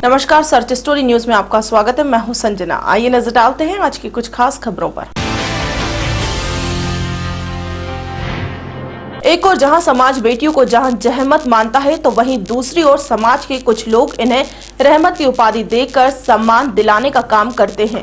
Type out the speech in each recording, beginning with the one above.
नमस्कार, search story news में आपका स्वागत है। मैं हूं संजना। आइए नजर डालते हैं आज की कुछ खास खबरों पर। एक और जहां समाज बेटियों को जहां जहमत मानता है, तो वहीं दूसरी ओर समाज के कुछ लोग इन्हें रहमत की उपाधि देकर सम्मान दिलाने का काम करते हैं।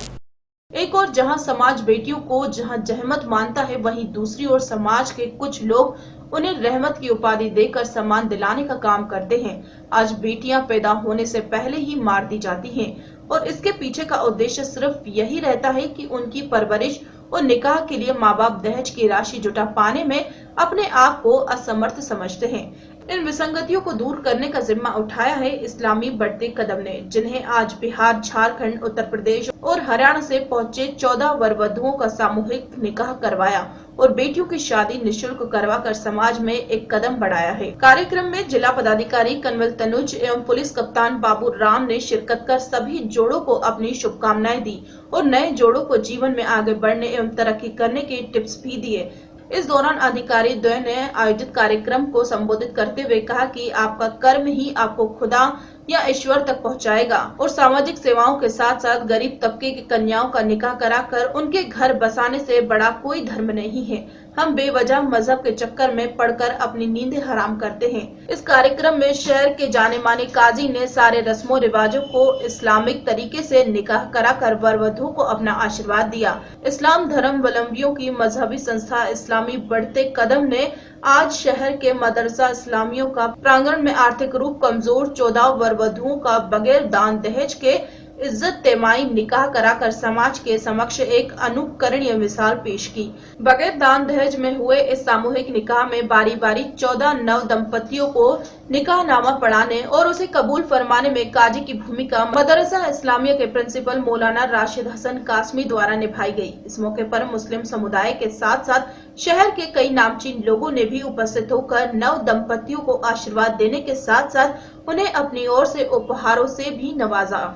एक और जहां समाज बेटियों को जहां जहमत मानता है, वहीं दूसरी ओर समाज के कुछ लोग उन्हें रहमत की उपाधि देकर सम्मान दिलाने का काम करते हैं। आज बेटियां पैदा होने से पहले ही मार दी जाती हैं और इसके पीछे का उद्देश्य सिर्फ यही रहता है कि उनकी परवरिश और निकाह के लिए माँ बाप दहेज की राशि जुटा पाने में अपने आप को असमर्थ समझते हैं। इन विसंगतियों को दूर करने का जिम्मा उठाया है इस्लामी बढ़ते कदम ने, जिन्हें आज बिहार, झारखंड, उत्तर प्रदेश और हरियाणा से पहुंचे 14 वर वधुओं का सामूहिक निकाह करवाया और बेटियों की शादी निःशुल्क करवाकर समाज में एक कदम बढ़ाया है। कार्यक्रम में जिला पदाधिकारी कंवल तनुज एवं पुलिस कप्तान बाबू राम ने शिरकत कर सभी जोड़ों को अपनी शुभकामनाएं दी और नए जोड़ों को जीवन में आगे बढ़ने एवं तरक्की करने के टिप्स भी दिए। इस दौरान अधिकारी द्वय ने आयोजित कार्यक्रम को संबोधित करते हुए कहा कि आपका कर्म ही आपको खुदा या ईश्वर तक पहुंचाएगा और सामाजिक सेवाओं के साथ साथ गरीब तबके की कन्याओं का निकाह कराकर उनके घर बसाने से बड़ा कोई धर्म नहीं है। हम बेवजह मजहब के चक्कर में पड़कर अपनी नींदें हराम करते हैं। इस कार्यक्रम में शहर के जाने माने काजी ने सारे रस्मों रिवाजों को इस्लामिक तरीके से निकाह कराकर वर वधु को अपना आशीर्वाद दिया। इस्लाम धर्मावलंबियों की मजहबी संस्था इस्लामी बढ़ते कदम ने आज शहर के मदरसा इस्लामियों का प्रांगण में आर्थिक रूप कमजोर 14 वर वधुओं का बगैर दान दहेज के इज्जत तेमाई निकाह कराकर समाज के समक्ष एक अनुकरणीय मिसाल पेश की। बगैर दान दहेज में हुए इस सामूहिक निकाह में बारी बारी 14 नव दंपतियों को निकाहनामा पढ़ाने और उसे कबूल फरमाने में काजी की भूमिका मदरसा इस्लामिया के प्रिंसिपल मौलाना राशिद हसन कासमी द्वारा निभाई गई। इस मौके पर मुस्लिम समुदाय के साथ साथ शहर के कई नामचीन लोगों ने भी उपस्थित होकर नव दंपतियों को आशीर्वाद देने के साथ साथ उन्हें अपनी ओर से उपहारों से भी नवाजा।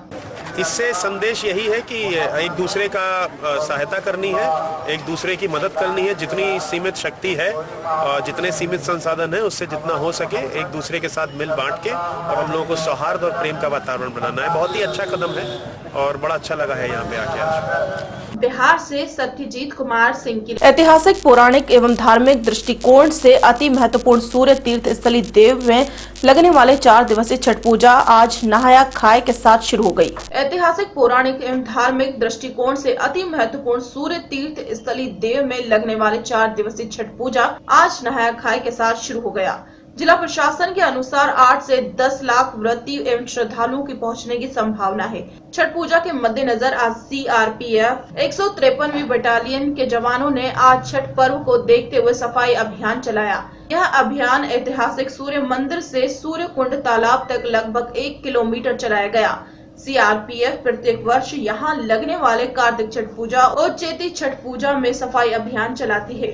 इससे संदेश यही है कि एक दूसरे का सहायता करनी है, एक दूसरे की मदद करनी है। जितनी सीमित शक्ति है, जितने सीमित संसाधन है, उससे जितना हो सके एक दूसरे के साथ मिल बांट के और हम लोगों को सौहार्द और प्रेम का वातावरण बनाना है। बहुत ही अच्छा कदम है और बड़ा अच्छा लगा है यहाँ पे आके आज। बिहार से सत्यजीत कुमार सिंह की ऐतिहासिक, पौराणिक एवं धार्मिक दृष्टिकोण से अति महत्वपूर्ण सूर्य तीर्थ स्थली देव में लगने वाले 4 दिवसीय छठ पूजा आज नहाया खाए के साथ शुरू हो गई। ऐतिहासिक, पौराणिक एवं धार्मिक दृष्टिकोण से अति महत्वपूर्ण सूर्य तीर्थ स्थली देव में लगने वाले 4 दिवसीय छठ पूजा आज नहाया खाए के साथ शुरू हो गया। जिला प्रशासन के अनुसार 8 से 10 लाख व्रती एवं श्रद्धालुओं की पहुंचने की संभावना है। छठ पूजा के मद्देनजर आज CRPF 153वीं बटालियन के जवानों ने आज छठ पर्व को देखते हुए सफाई अभियान चलाया। यह अभियान ऐतिहासिक सूर्य मंदिर से सूर्य कुंड तालाब तक लगभग 1 किलोमीटर चलाया गया। CRPF प्रत्येक वर्ष यहाँ लगने वाले कार्तिक छठ पूजा और चैती छठ पूजा में सफाई अभियान चलाती है।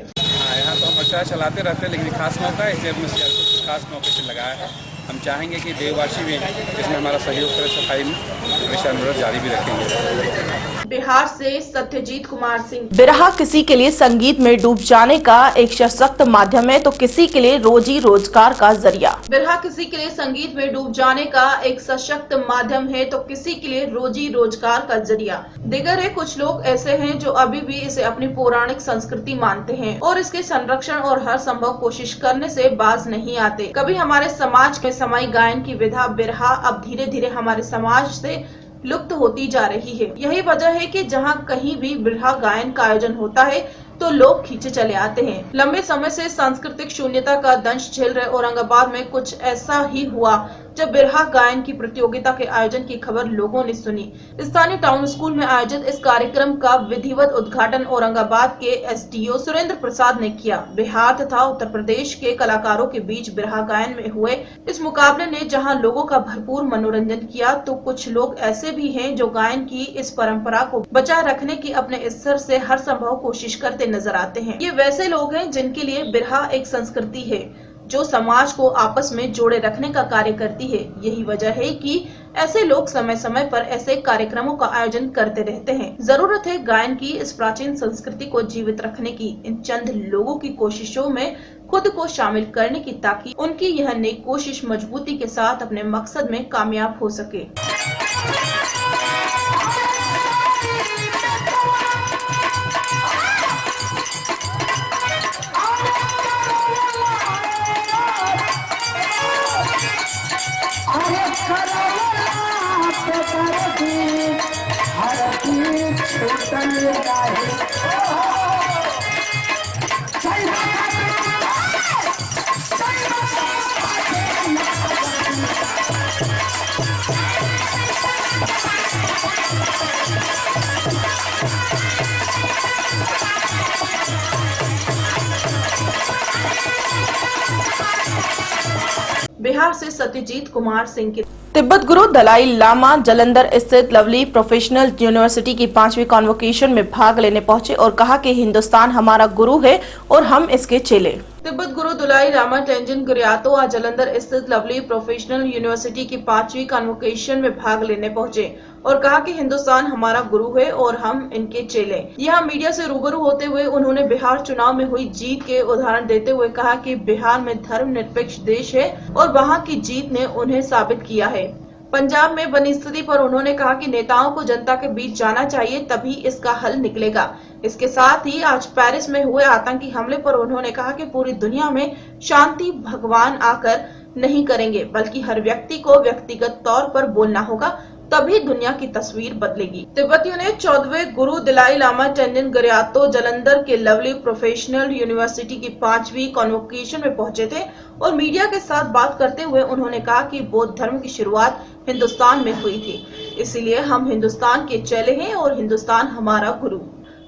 यहाँ तो हम अच्छा चलाते रहते हैं, लेकिन खास मौका है इसलिए हमने CRPF खास मौके से लगाया है। हम चाहेंगे कि देववासी भी इसमें हमारा सहयोग करें, सफाई में हमेशा अनुरोध जारी भी रखेंगे। बिहार से सत्यजीत कुमार सिंह। बिरहा किसी के लिए संगीत में डूब जाने का एक सशक्त माध्यम है, तो किसी के लिए रोजी रोजगार का जरिया। बिरहा किसी के लिए संगीत में डूब जाने का एक सशक्त माध्यम है, तो किसी के लिए रोजी रोजगार का जरिया। दिगर है, कुछ लोग ऐसे हैं जो अभी भी इसे अपनी पौराणिक संस्कृति मानते हैं और इसके संरक्षण और हर संभव कोशिश करने से बाज नहीं आते। कभी हमारे समाज के समाई गायन की विधा बिरहा अब धीरे धीरे हमारे समाज से लुप्त होती जा रही है। यही वजह है कि जहां कहीं भी बिरहा गायन का आयोजन होता है तो लोग खींचे चले आते हैं। लंबे समय से सांस्कृतिक शून्यता का दंश झेल रहे औरंगाबाद में कुछ ऐसा ही हुआ जब बिरहा गायन की प्रतियोगिता के आयोजन की खबर लोगों ने सुनी। स्थानीय टाउन स्कूल में आयोजित इस कार्यक्रम का विधिवत उद्घाटन औरंगाबाद के SDO सुरेंद्र प्रसाद ने किया। बिहार तथा उत्तर प्रदेश के कलाकारों के बीच बिरहा गायन में हुए इस मुकाबले ने जहां लोगों का भरपूर मनोरंजन किया, तो कुछ लोग ऐसे भी हैं जो गायन की इस परंपरा को बचाए रखने की अपने स्तर से हर संभव कोशिश करते नजर आते हैं। ये वैसे लोग हैं जिनके लिए बिरहा एक संस्कृति है जो समाज को आपस में जोड़े रखने का कार्य करती है। यही वजह है कि ऐसे लोग समय समय पर ऐसे कार्यक्रमों का आयोजन करते रहते हैं। जरूरत है गायन की इस प्राचीन संस्कृति को जीवित रखने की, इन चंद लोगों की कोशिशों में खुद को शामिल करने की, ताकि उनकी यह नेक कोशिश मजबूती के साथ अपने मकसद में कामयाब हो सके। बिहार से सत्यजीत कुमार सिंह की। तिब्बत गुरु दलाई लामा जालंधर स्थित लवली प्रोफेशनल यूनिवर्सिटी की 5वीं कॉन्वोकेशन में भाग लेने पहुंचे और कहा कि हिंदुस्तान हमारा गुरु है और हम इसके चेले। तिब्बत गुरु दलाई लामा टेंजिन गिरियातो आज जालंधर स्थित लवली प्रोफेशनल यूनिवर्सिटी की 5वीं कॉन्वोकेशन में भाग लेने पहुंचे और कहा कि हिंदुस्तान हमारा गुरु है और हम इनके चेले। यहाँ मीडिया से रूबरू होते हुए उन्होंने बिहार चुनाव में हुई जीत के उदाहरण देते हुए कहा कि बिहार में धर्मनिरपेक्ष देश है और वहाँ की जीत ने उन्हें साबित किया है। पंजाब में बनी स्थिति पर उन्होंने कहा कि नेताओं को जनता के बीच जाना चाहिए, तभी इसका हल निकलेगा। इसके साथ ही आज पेरिस में हुए आतंकी हमले पर उन्होंने कहा कि पूरी दुनिया में शांति भगवान आकर नहीं करेंगे, बल्कि हर व्यक्ति को व्यक्तिगत तौर पर बोलना होगा, तभी दुनिया की तस्वीर बदलेगी। तिब्बतियों ने 14वें गुरु दलाई लामा टेंजिन गिरियातो जालंधर के लवली प्रोफेशनल यूनिवर्सिटी की 5वीं कॉन्वोकेशन में पहुंचे थे और मीडिया के साथ बात करते हुए उन्होंने कहा कि बौद्ध धर्म की शुरुआत हिंदुस्तान में हुई थी, इसलिए हम हिंदुस्तान के चेले हैं और हिंदुस्तान हमारा गुरु।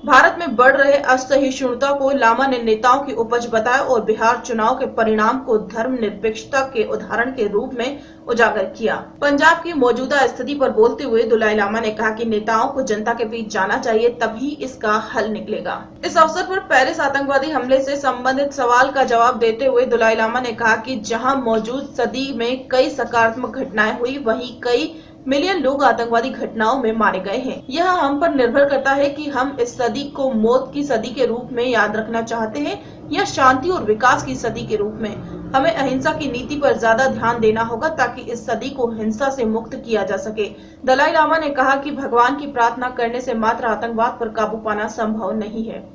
भारत में बढ़ रहे असहिष्णुता को लामा ने नेताओं की उपज बताया और बिहार चुनाव के परिणाम को धर्मनिरपेक्षता के उदाहरण के रूप में उजागर किया। पंजाब की मौजूदा स्थिति पर बोलते हुए दलाई लामा ने कहा कि नेताओं को जनता के बीच जाना चाहिए, तभी इसका हल निकलेगा। इस अवसर पर पेरिस आतंकवादी हमले से संबंधित सवाल का जवाब देते हुए दलाई लामा ने कहा कि जहां मौजूद सदी में कई सकारात्मक घटनाएं हुई, वहीं कई मिलियन लोग आतंकवादी घटनाओं में मारे गए हैं। यह हम पर निर्भर करता है कि हम इस सदी को मौत की सदी के रूप में याद रखना चाहते हैं या शांति और विकास की सदी के रूप में। हमें अहिंसा की नीति पर ज्यादा ध्यान देना होगा ताकि इस सदी को हिंसा से मुक्त किया जा सके। दलाई लामा ने कहा कि भगवान की प्रार्थना करने से मात्र आतंकवाद पर काबू पाना संभव नहीं है।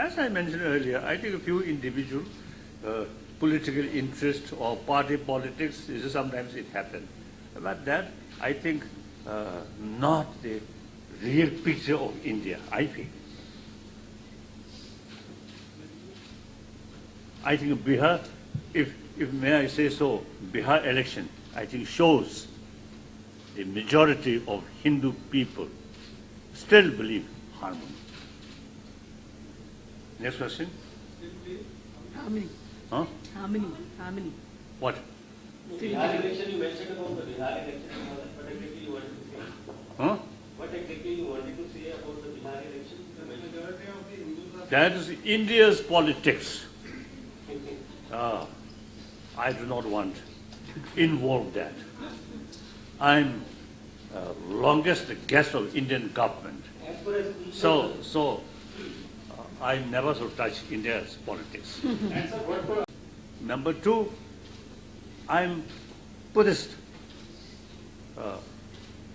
As I mentioned earlier, I think a few individual political interest or party politics, sometimes it happens. But that, I think, not the real picture of India, I feel. I think Bihar, if may I say so, Bihar election, I think shows the majority of Hindu people still believe harmony. Next question. Harmony. Huh? Harmony. What? Bihar election, you mentioned about the Bihar election. What exactly you wanted to say? Huh? What exactly you wanted to say about the Bihar election? That is India's politics. I do not want to involve that. I'm longest guest of Indian government. So I never should touch India's politics. Number two, I'm Buddhist.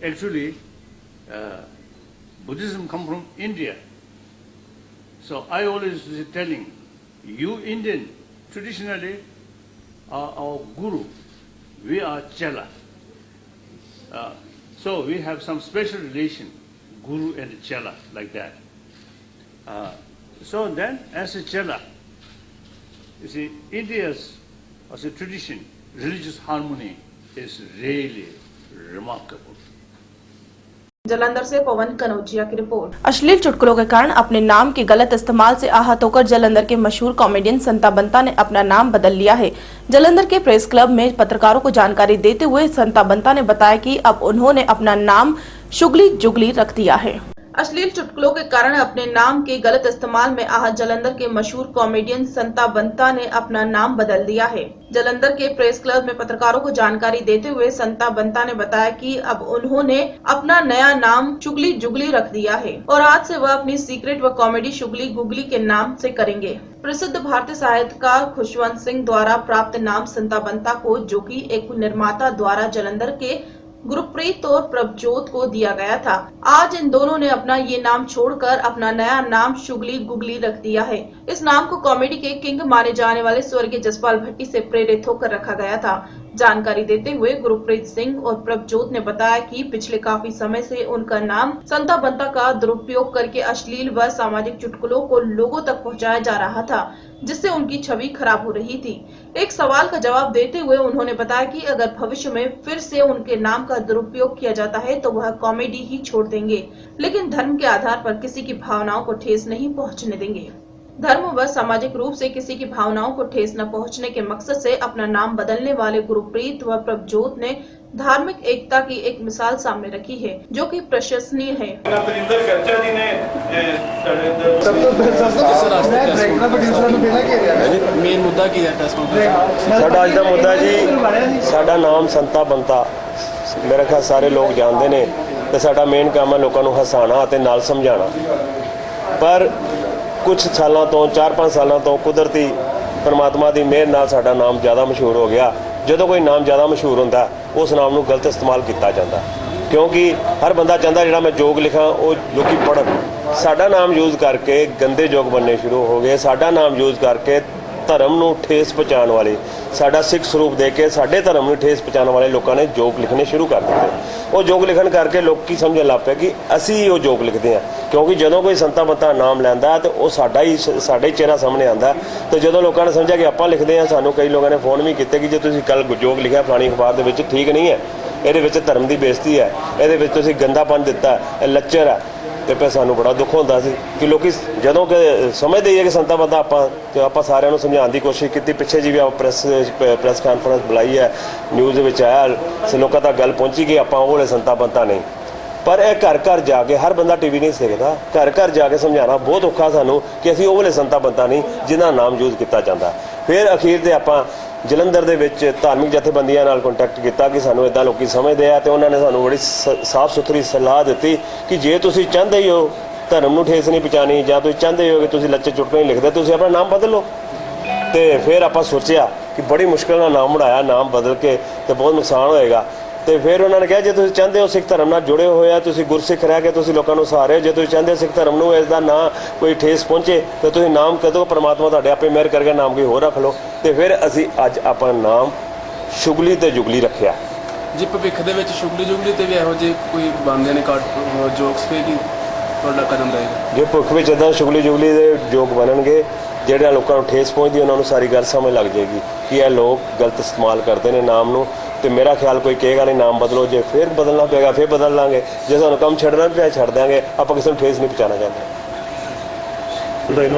Actually, Buddhism comes from India. So I always telling you Indian, traditionally our guru, we are Chela. So we have some special relation, guru and Chela, like that. So then, as a Chela, you see, India's as a tradition, religious harmony is really remarkable. Jalandhar से पवन कनौजिया की report. अश्लील चुटकुलों के कारण अपने नाम के गलत इस्तेमाल से आहत होकर जालंधर के मशहूर कॉमेडियन संता बंता ने अपना नाम बदल लिया है। जालंधर के प्रेस क्लब में पत्रकारों को जानकारी देते हुए संता बंता ने बताया कि अब उन्होंने अपना नाम शुगली जुगली रख दिया है। अश्लील चुटकुलों के कारण अपने नाम के गलत इस्तेमाल में आहत जालंधर के मशहूर कॉमेडियन संता बंता ने अपना नाम बदल दिया है। जालंधर के प्रेस क्लब में पत्रकारों को जानकारी देते हुए संता बंता ने बताया कि अब उन्होंने अपना नया नाम शुगली जुगली रख दिया है और आज से वह अपनी सीक्रेट व कॉमेडी शुगली गुगली के नाम से करेंगे। प्रसिद्ध भारतीय साहित्यकार खुशवंत सिंह द्वारा प्राप्त नाम संता बंता को, जो कि एक निर्माता द्वारा जालंधर के गुरप्रीत और प्रभजोत को दिया गया था। आज इन दोनों ने अपना ये नाम छोड़कर अपना नया नाम शुगली गुगली रख दिया है। इस नाम को कॉमेडी के किंग माने जाने वाले स्वर्गीय जसपाल भट्टी से प्रेरित होकर रखा गया था। जानकारी देते हुए गुरप्रीत सिंह और प्रभजोत ने बताया कि पिछले काफी समय से उनका नाम संता बंता का दुरुपयोग करके अश्लील व सामाजिक चुटकुलों को लोगों तक पहुंचाया जा रहा था, जिससे उनकी छवि खराब हो रही थी। एक सवाल का जवाब देते हुए उन्होंने बताया कि अगर भविष्य में फिर से उनके नाम का दुरुपयोग किया जाता है तो वह कॉमेडी ही छोड़ देंगे, लेकिन धर्म के आधार पर किसी की भावनाओं को ठेस नहीं पहुंचने देंगे। धर्म व सामाजिक रूप से किसी की भावनाओं को ठेस न पहुंचने के मकसद से अपना नाम बदलने वाले गुरप्रीत व प्रभजोत ने धार्मिक एकता की एक मिसाल सामने रखी है, जो कि प्रशंसनीय है। ਮੇਨ ਮੁੱਦਾ ਕੀ ਹੈ ਟੈਸਟ ਸਾਡਾ ਅੱਜ ਦਾ ਮੁੱਦਾ ਜੀ, ਸਾਡਾ ਨਾਮ ਸੰਤਾ ਬੰਤਾ ਮੇਰੇ ਖਿਆਲ ਸਾਰੇ ਲੋਕ ਜਾਣਦੇ ਨੇ ਤੇ ਸਾਡਾ ਮੇਨ ਕੰਮ ਹੈ ਲੋਕਾਂ ਨੂੰ ਹਸਾਉਣਾ ਅਤੇ ਨਾਲ ਸਮਝਾਉਣਾ। ਪਰ ਕੁਝ ਸਾਲਾਂ ਤੋਂ 4-5 ਸਾਲਾਂ ਤੋਂ ਕੁਦਰਤੀ ਪਰਮਾਤਮਾ ਦੀ ਮਿਹਰ ਨਾਲ ਸਾਡਾ ਨਾਮ ਜ਼ਿਆਦਾ ਮਸ਼ਹੂਰ ਹੋ ਗਿਆ। ਜਦੋਂ ਕੋਈ ਨਾਮ ਜ਼ਿਆਦਾ ਮਸ਼ਹੂਰ ਹੁੰਦਾ ਉਸ ਨਾਮ ਨੂੰ ਗਲਤ ਇਸਤੇਮਾਲ ਕੀਤਾ ਜਾਂਦਾ, ਕਿਉਂਕਿ ਹਰ ਬੰਦਾ ਚਾਹੁੰਦਾ ਜਿਹੜਾ ਮੈਂ ਜੋਕ ਲਿਖਾਂ ਉਹ ਲੋਕੀ ਪੜ੍ਹਨ। ਸਾਡਾ ਨਾਮ ਯੂਜ਼ ਕਰਕੇ ਗੰਦੇ ਜੋਕ ਬਣਨੇ ਸ਼ੁਰੂ ਹੋ ਗਏ। ਸਾਡਾ ਨਾਮ ਯੂਜ਼ ਕਰਕੇ ਧਰਮ ਨੂੰ ਠੇਸ ਪਹੁੰਚਾਉਣ ਵਾਲੇ, ਸਾਡਾ ਸਿੱਖ ਸਰੂਪ ਦੇ ਕੇ ਸਾਡੇ ਧਰਮ ਨੂੰ ਠੇਸ ਪਹੁੰਚਾਉਣ ਵਾਲੇ ਲੋਕਾਂ ਨੇ ਜੋਕ ਲਿਖਣੇ ਸ਼ੁਰੂ ਕਰ ਦਿੱਤੇ। ਉਹ ਜੋਕ ਲਿਖਣ ਕਰਕੇ ਲੋਕੀ ਸਮਝਣ ਲੱਗ ਪਏ ਕਿ ਅਸੀਂ ਉਹ ਜੋਕ ਲਿਖਦੇ ਹਾਂ, ਕਿਉਂਕਿ ਜਦੋਂ ਕੋਈ ਸੰਤਾ ਬੰਤਾ ਨਾਮ ਲੈਂਦਾ ਤੇ ਉਹ ਸਾਡਾ ਹੀ ਚਿਹਰਾ ਸਾਹਮਣੇ ਆਉਂਦਾ। ਤੇ ਜਦੋਂ ਲੋਕਾਂ ਨੇ ਸਮਝਿਆ ਕਿ ਆਪਾਂ ਲਿਖਦੇ ਹਾਂ, ਸਾਨੂੰ ਕਈ ਲੋਕਾਂ ਨੇ ਫੋਨ ਵੀ ਕੀਤੇ ਕਿ ਜੇ ਤੁਸੀਂ ਕੱਲ ਜੋਕ ਲਿਖਿਆ ਫਲਾਣੀ ਅਖਬਾਰ ਦੇ ਵਿੱਚ ਠੀਕ ਨਹੀਂ ਹੈ, ਇਹਦੇ ਵਿੱਚ ਧਰਮ ਦੀ ਬੇਇੱਜ਼ਤੀ ਹੈ, ਇਹਦੇ ਵਿੱਚ ਤੁਸੀਂ ਗੰਦਾਪਨ ਦਿੱਤਾ, ਇਹ ਲੱਚਰ ਹੈ। ਤੇ ਫਿਰ ਸਾਨੂੰ ਬੜਾ ਦੁੱਖ ਹੁੰਦਾ ਸੀ ਕਿ ਲੋਕੀ ਜਦੋਂ ਕਿ ਸਮਝਦੇ ਹੀ ਹੈ ਕਿ ਸੰਤਾ ਬੰਦਾ ਆਪਾਂ ਸਾਰਿਆਂ ਨੂੰ ਸਮਝਾਉਣ ਦੀ ਕੋਸ਼ਿਸ਼ ਕੀਤੀ। ਪਿੱਛੇ ਜੀ ਵੀ ਪ੍ਰੈਸ ਕਾਨਫਰੰਸ ਬੁਲਾਈ ਹੈ, ਨਿਊਜ਼ ਦੇ ਵਿੱਚ ਆਇਆ, ਲੋਕਾਂ ਤੱਕ ਗੱਲ ਪਹੁੰਚੀ ਕਿ ਆਪਾਂ ਉਹ ਵਾਲੇ ਸੰਤਾ ਬੰਤਾ ਨਹੀਂ। ਪਰ ਇਹ ਘਰ ਘਰ ਜਾ ਕੇ ਹਰ ਬੰਦਾ ਟੀਵੀ ਨਹੀਂ ਸਿੱਖਦਾ, ਘਰ ਘਰ ਜਾ ਕੇ ਸਮਝਾਉਣਾ ਬਹੁਤ ਔਖਾ ਸਾਨੂੰ ਕਿ ਅਸੀਂ ਉਹ ਵਾਲੇ ਸੰਤਾ ਬੰਤਾ ਨਹੀਂ ਜਿਹਦਾ ਨਾਮ ਯੂਜ਼ ਕੀਤਾ ਜਾਂਦਾ। ਫਿਰ ਅਖੀਰ ਤੇ ਆਪਾਂ ਜਲੰਧਰ ਦੇ ਵਿੱਚ ਧਾਰਮਿਕ ਜਥੇਬੰਦੀਆਂ ਨਾਲ ਕੰਟੈਕਟ ਕੀਤਾ ਕਿ ਸਾਨੂੰ ਇੱਦਾਂ ਲੋਕੀ ਸਮਝਦੇ ਆ, ਤੇ ਉਹਨਾਂ ਨੇ ਸਾਨੂੰ ਬੜੀ ਸਾਫ਼ ਸੁਥਰੀ ਸਲਾਹ ਦਿੱਤੀ ਕਿ ਜੇ ਤੁਸੀਂ ਚਾਹੁੰਦੇ ਹੀ ਹੋ ਧਰਮ ਨੂੰ ਠੇਸ ਨਹੀਂ ਪਹੁੰਚਾਉਣੀ, ਜਾਂ ਤੁਸੀਂ ਚਾਹੁੰਦੇ ਹੋ ਕਿ ਤੁਸੀਂ ਲੱਚੇ ਚੁਟਕਲੇ ਨਹੀਂ ਲਿਖਦੇ, ਤੁਸੀਂ ਆਪਣਾ ਨਾਮ ਬਦਲ ਲਓ। ਤੇ ਫਿਰ ਆਪਾਂ ਸੋਚਿਆ ਕਿ ਬੜੀ ਮੁਸ਼ਕਿਲ ਨਾਲ ਨਾਮ ਬਣਾਇਆ, ਨਾਮ ਬਦਲ ਕੇ ਤੇ ਬਹੁਤ ਨੁਕਸਾਨ ਹੋਏਗਾ। ਤੇ ਫਿਰ ਉਹਨਾਂ ਨੇ ਕਿਹਾ ਜੇ ਤੁਸੀਂ ਚਾਹੁੰਦੇ ਹੋ ਸਿੱਖ ਧਰਮ ਨਾਲ ਜੁੜੇ ਹੋਏ ਆ, ਤੁਸੀਂ ਗੁਰਸਿੱਖ ਰਹਿ ਕੇ ਤੁਸੀਂ ਲੋਕਾਂ ਨੂੰ ਸਹਾਰੇ, ਜੇ ਤੁਸੀਂ ਚਾਹੁੰਦੇ ਹੋ ਸਿੱਖ ਧਰਮ ਨੂੰ ਇਸ ਦਾ ਨਾਂ ਕੋਈ ਠੇਸ ਪਹੁੰਚੇ ਤਾਂ ਤੁਸੀਂ ਨਾਮ ਕਦੋਂ ਪਰਮਾਤਮਾ ਤੁਹਾਡੇ ਆਪੇ ਮਿਹਰ ਕਰਕੇ ਨਾਮ ਕੋਈ ਹੋਰ ਰੱਖ ਲਓ। ਤੇ ਫਿਰ ਅਸੀਂ ਅੱਜ ਆਪਣਾ ਨਾਮ ਸ਼ੁਗਲੀ ਤੇ ਜੁਗਲੀ ਰੱਖਿਆ ਜੀ। ਭਵਿੱਖ ਦੇ ਵਿੱਚ ਸ਼ੁਗਲੀ ਜੁਗਲੀ ਤੇ ਵੀ ਇਹੋ ਜਿਹੇ ਕੋਈ ਬਣਦੇ ਨੇ ਜੋਕਸ ਫੇ ਕੀ ਤੁਹਾਡਾ ਕਦਮ ਰਹੇਗਾ? ਜੇ ਭਵਿੱਖ ਵਿੱਚ ਇੱਦਾਂ ਸ਼ੁਗਲੀ ਜੁਗਲੀ ਦੇ ਜੋਕ ਬਣਨਗੇ ਜਿਹੜੇ ਲੋਕਾਂ ਨੂੰ ਠੇਸ ਪਹੁੰਚਦੀ, ਉਹਨਾਂ ਨੂੰ ਸਾਰੀ ਗੱਲ ਸਮਝ ਲੱਗ ਜਾਏਗੀ ਕਿ ਇਹ ਲੋਕ ਗਲਤ ਇਸਤੇਮਾਲ ਕਰਦੇ ਨੇ ਨਾਮ ਨੂੰ। ਤੇ ਮੇਰਾ ਖਿਆਲ ਕੋਈ ਕਹੇਗਾ ਨਹੀਂ ਨਾਮ ਬਦਲੋ, ਜੇ ਫਿਰ ਬਦਲਣਾ ਪਏਗਾ ਫਿਰ ਬਦਲ ਲਾਂਗੇ, ਜੇ ਸਾਨੂੰ ਕੰਮ ਛੱਡਣਾ ਪਿਆ ਛੱਡ ਦਿਆਂਗੇ, ਆਪਾਂ ਕਿਸੇ ਨੂੰ ਠੇਸ ਨਹੀਂ ਪਹੁੰਚਾਉਣਾ ਚਾਹੁੰਦੇ। ਨਹੀਂ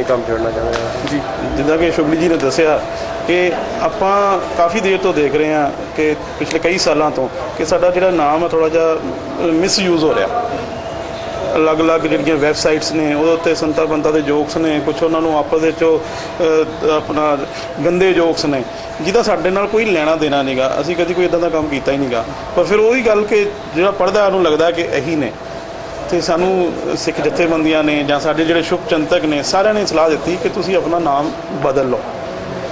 ਕੰਮ ਛੱਡਣਾ ਚਾਹੁੰਦੇ ਜੀ। ਜਿੱਦਾਂ ਕਿ ਸ਼ੁਗਲੀ ਜੀ ਨੇ ਦੱਸਿਆ ਕਿ ਆਪਾਂ ਕਾਫੀ ਦੇਰ ਤੋਂ ਦੇਖ ਰਹੇ ਹਾਂ ਕਿ ਪਿਛਲੇ ਕਈ ਸਾਲਾਂ ਤੋਂ ਕਿ ਸਾਡਾ ਜਿਹੜਾ ਨਾਮ ਹੈ ਥੋੜ੍ਹਾ ਜਿਹਾ ਮਿਸਯੂਜ਼ ਹੋ ਰਿਹਾ। ਅਲੱਗ-ਅਲੱਗ ਜਿਹੜੀਆਂ ਵੈਬਸਾਈਟਸ ਨੇ ਉਹਦੇ ਉੱਤੇ ਸੰਤਾ ਬੰਤਾ ਦੇ ਜੋਕਸ ਨੇ, ਕੁਛ ਉਹਨਾਂ ਨੂੰ ਆਪਸ ਵਿੱਚ ਆਪਣਾ ਗੰਦੇ ਜੋਕਸ ਨੇ ਜਿਹਦਾ ਸਾਡੇ ਨਾਲ ਕੋਈ ਲੈਣਾ ਦੇਣਾ ਨਹੀਂਗਾ। ਅਸੀਂ ਕਦੀ ਕੋਈ ਇੱਦਾਂ ਦਾ ਕੰਮ ਕੀਤਾ ਹੀ ਨਹੀਂਗਾ। ਪਰ ਫਿਰ ਉਹੀ ਗੱਲ ਕਿ ਜਿਹੜਾ ਪੜ੍ਹਦਾ ਉਹਨੂੰ ਲੱਗਦਾ ਕਿ ਇਹੀ ਨੇ। ਅਤੇ ਸਾਨੂੰ ਸਿੱਖ ਜਥੇਬੰਦੀਆਂ ਨੇ ਜਾਂ ਸਾਡੇ ਜਿਹੜੇ ਸ਼ੁਭ ਚਿੰਤਕ ਨੇ ਸਾਰਿਆਂ ਨੇ ਸਲਾਹ ਦਿੱਤੀ ਕਿ ਤੁਸੀਂ ਆਪਣਾ ਨਾਮ ਬਦਲ ਲਓ।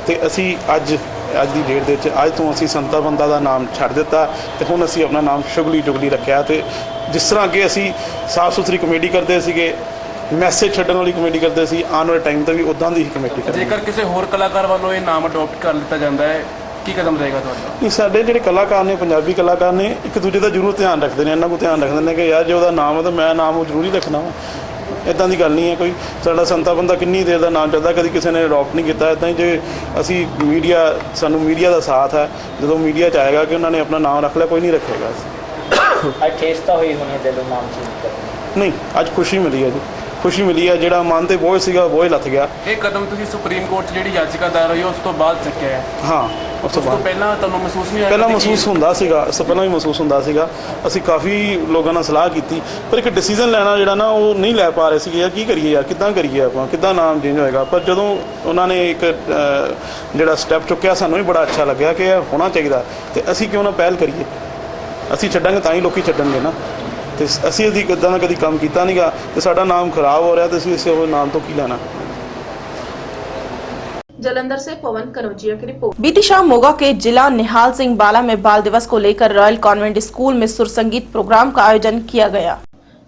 ਅਤੇ ਅਸੀਂ ਅੱਜ ਦੀ ਡੇਟ ਦੇ ਵਿੱਚ ਅੱਜ ਤੋਂ ਅਸੀਂ ਸੰਤਾ ਬੰਤਾ ਦਾ ਨਾਮ ਛੱਡ ਦਿੱਤਾ ਅਤੇ ਹੁਣ ਅਸੀਂ ਆਪਣਾ ਨਾਮ ਸ਼ੁਗਲੀ ਜੁਗਲੀ ਰੱਖਿਆ। ਅਤੇ ਜਿਸ ਤਰ੍ਹਾਂ ਕਿ ਅਸੀਂ ਸਾਫ਼ ਸੁਥਰੀ ਕਮੇਡੀ ਕਰਦੇ ਸੀਗੇ, ਮੈਸੇਜ ਛੱਡਣ ਵਾਲੀ ਕਮੇਡੀ ਕਰਦੇ ਸੀ, ਆਉਣ ਵਾਲੇ ਟਾਈਮ 'ਤੇ ਵੀ ਉੱਦਾਂ ਦੀ ਹੀ ਕਮੇਡੀ ਕਰਦੇ। ਜੇਕਰ ਕਿਸੇ ਹੋਰ ਕਲਾਕਾਰ ਵੱਲੋਂ ਇਹ ਨਾਮ ਅਡੋਪਟ ਕਰ ਲਿੱਤਾ ਜਾਂਦਾ ਹੈ, ਕੀ ਕਦਮ ਰਹੇਗਾ ਤੁਹਾਡਾ? ਨਹੀਂ, ਸਾਡੇ ਜਿਹੜੇ ਕਲਾਕਾਰ ਨੇ, ਪੰਜਾਬੀ ਕਲਾਕਾਰ ਨੇ, ਇੱਕ ਦੂਜੇ ਦਾ ਜ਼ਰੂਰ ਧਿਆਨ ਰੱਖਦੇ ਨੇ। ਇਹਨਾਂ ਕੋਲ ਧਿਆਨ ਰੱਖਦੇ ਨੇ ਕਿ ਯਾਰ ਜੇ ਉਹਦਾ ਨਾਮ ਹੈ ਤਾਂ ਮੈਂ ਨਾਮ ਉਹ ਜ਼ਰੂਰ ਹੀ ਰੱਖਣਾ ਵਾ। ਇੱਦਾਂ ਦੀ ਗੱਲ ਨਹੀਂ ਹੈ ਕੋਈ। ਸਾਡਾ ਸੰਤਾ ਬੰਦਾ ਕਿੰਨੀ ਦੇਰ ਦਾ ਨਾਮ ਚੱਲਦਾ, ਕਦੀ ਕਿਸੇ ਨੇ ਅਡੋਪਟ ਨਹੀਂ ਕੀਤਾ। ਇੱਦਾਂ ਹੀ ਜੇ ਅਸੀਂ ਸਾਨੂੰ ਮੀਡੀਆ ਦਾ ਸਾਥ ਹੈ, ਜਦੋਂ ਮੀਡੀਆ 'ਚ ਆਏਗਾ ਕਿ ਉਹਨਾਂ ਨੇ ਆਪਣਾ ਨਾਮ ਰੱਖ ਲਿਆ, ਕੋਈ ਨਹੀਂ ਰੱਖੇਗਾ। ਠੇਸ ਤਾਂ ਹੋਈ ਹੋਣੀ ਦਿਲੋਂ ਨਾਮ ਚੇਂਜ ਕਰਨ? ਨਹੀਂ, ਅੱਜ ਖੁਸ਼ੀ ਮਿਲੀ ਹੈ ਜੀ, ਖੁਸ਼ੀ ਮਿਲੀ ਹੈ। ਜਿਹੜਾ ਮਨ ਤੇ ਬੋਝ ਸੀਗਾ ਬੋਝ ਲੱਥ ਗਿਆ। ਇਹ ਕਦਮ ਤੁਸੀਂ ਸੁਪਰੀਮ ਕੋਰਟ 'ਚ ਜਿਹੜੀ ਯਾਚਕਾ ਦਾਇਰ ਹੋਈ ਉਸ ਤੋਂ ਬਾਅਦ ਚੱਕਿਆ ਹੈ? ਹਾਂ, ਉਸ ਤੋਂ ਪਹਿਲਾਂ ਤੁਹਾਨੂੰ ਮਹਿਸੂਸ ਨਹੀਂ ਹੋਇਆ? ਪਹਿਲਾਂ ਮਹਿਸੂਸ ਹੁੰਦਾ ਸੀਗਾ, ਇਸ ਤੋਂ ਪਹਿਲਾਂ ਵੀ ਮਹਿਸੂਸ ਹੁੰਦਾ ਸੀਗਾ। ਅਸੀਂ ਕਾਫੀ ਲੋਕਾਂ ਨਾਲ ਸਲਾਹ ਕੀਤੀ, ਪਰ ਇੱਕ ਡਿਸੀਜ਼ਨ ਲੈਣਾ ਜਿਹੜਾ ਨਾ ਉਹ ਨਹੀਂ ਲੈ ਪਾ ਰਹੇ ਸੀਗੇ। ਯਾਰ ਕੀ ਕਰੀਏ, ਯਾਰ ਕਿੱਦਾਂ ਕਰੀਏ, ਆਪਾਂ ਕਿੱਦਾਂ ਨਾਮ ਚੇਂਜ ਹੋਏਗਾ। ਪਰ ਜਦੋਂ ਉਹਨਾਂ ਨੇ ਇੱਕ ਜਿਹੜਾ ਸਟੈਪ ਚੁੱਕਿਆ, ਸਾਨੂੰ ਵੀ ਬੜਾ ਅੱਛਾ ਲੱਗਿਆ ਕਿ ਇਹ ਹੋਣਾ ਚਾਹੀਦਾ, ਅਤੇ ਅਸੀਂ ਕਿਉਂ ਨਾ ਪਹਿਲ ਕਰੀਏ। ਅਸੀਂ ਛੱਡਾਂਗੇ ਤਾਂ ਹੀ ਲੋਕੀ ਛੱਡਣਗੇ ਨਾ। ਅਤੇ ਅਸੀਂ ਇੱਦਾਂ ਦਾ ਕਦੀ ਕੰਮ ਕੀਤਾ ਨਹੀਂਗਾ, ਅਤੇ ਸਾਡਾ ਨਾਮ ਖਰਾਬ ਹੋ ਰਿਹਾ, ਅਤੇ ਅਸੀਂ ਇਸੇ ਨਾਮ ਤੋਂ ਕੀ ਲੈਣਾ। जालंधर से पवन कनौजिया की रिपोर्ट। बीती शाम मोगा के जिला निहाल सिंह बाला में बाल दिवस को लेकर रॉयल कॉन्वेंट स्कूल में सुर संगीत प्रोग्राम का आयोजन किया गया।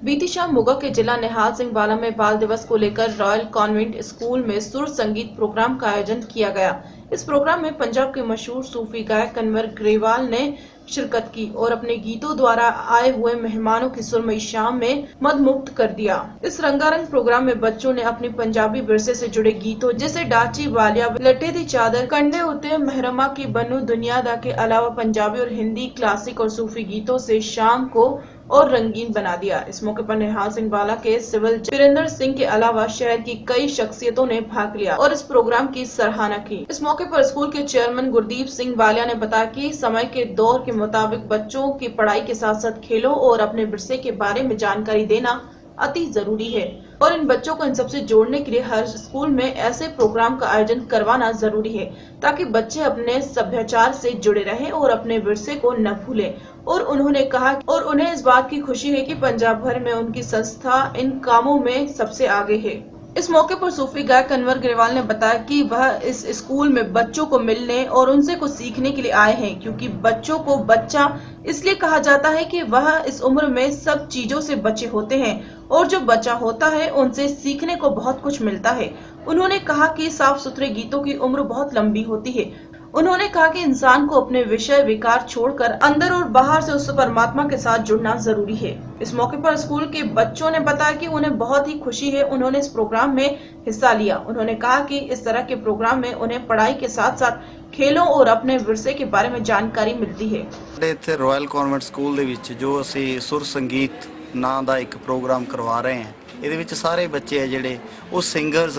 बीती शाम मोगा के जिला निहाल सिंह बाला में बाल दिवस को लेकर रॉयल कॉन्वेंट स्कूल में सुर संगीत प्रोग्राम का आयोजन किया गया। इस प्रोग्राम में पंजाब के मशहूर सूफी गायक कन्वर ग्रेवाल ने शिरकत की और अपने गीतों द्वारा आए हुए मेहमानों की सुरमई शाम में मदमुग्ध कर दिया। इस रंगारंग प्रोग्राम में बच्चों ने अपने पंजाबी विरसे से जुड़े गीतों जैसे डाची वालिया, लटे दी चादर, कंडे उते महरमा की बनू दुनियादा के अलावा पंजाबी और हिंदी क्लासिक और सूफी गीतों से शाम को और रंगीन बना दिया। इस मौके पर निहाल सिंह बाला के सिविल वीरेंद्र सिंह के अलावा शहर की कई शख्सियतों ने भाग लिया और इस प्रोग्राम की सराहना की। इस मौके पर स्कूल के चेयरमैन गुरदीप सिंह वालिया ने बताया कि समय के दौर के मुताबिक बच्चों की पढ़ाई के साथ साथ खेलों और अपने विरसे के बारे में जानकारी देना अति जरूरी है और इन बच्चों को इन सबसे जोड़ने के लिए हर स्कूल में ऐसे प्रोग्राम का आयोजन करवाना जरूरी है ताकि बच्चे अपने सभ्याचार से जुड़े रहें और अपने विरसे को न भूलें। और उन्होंने कहा और उन्हें इस बात की खुशी है कि पंजाब भर में उनकी संस्था इन कामों में सबसे आगे है। इस मौके पर सूफी गायक कन्वर ग्रेवाल ने बताया कि वह इस स्कूल में बच्चों को मिलने और उनसे कुछ सीखने के लिए आए हैं क्योंकि बच्चों को बच्चा इसलिए कहा जाता है कि वह इस उम्र में सब चीजों से बचे होते हैं और जो बच्चा होता है उनसे सीखने को बहुत कुछ मिलता है। उन्होंने कहा कि साफ सुथरे गीतों की उम्र बहुत लंबी होती है। उन्होंने कहा कि इंसान को अपने विषय विकार छोड़कर अंदर और बाहर से उस परमात्मा के साथ जुड़ना जरूरी है। इस मौके पर स्कूल के बच्चों ने बताया कि उन्हें बहुत ही खुशी है उन्होंने इस प्रोग्राम में हिस्सा लिया। उन्होंने कहा कि इस तरह के प्रोग्राम में उन्हें पढ़ाई के साथ साथ खेलों और अपने विरसे के बारे में जानकारी मिलती है। इत्थे रॉयल कॉन्वेंट स्कूल दे विच जो असी सुर संगीत नाम दा एक प्रोग्राम करवा रहे हैं, ਇਹਦੇ ਵਿੱਚ ਸਾਰੇ ਬੱਚੇ ਹੈ ਜਿਹੜੇ ਉਹ ਸਿੰਗਰਸ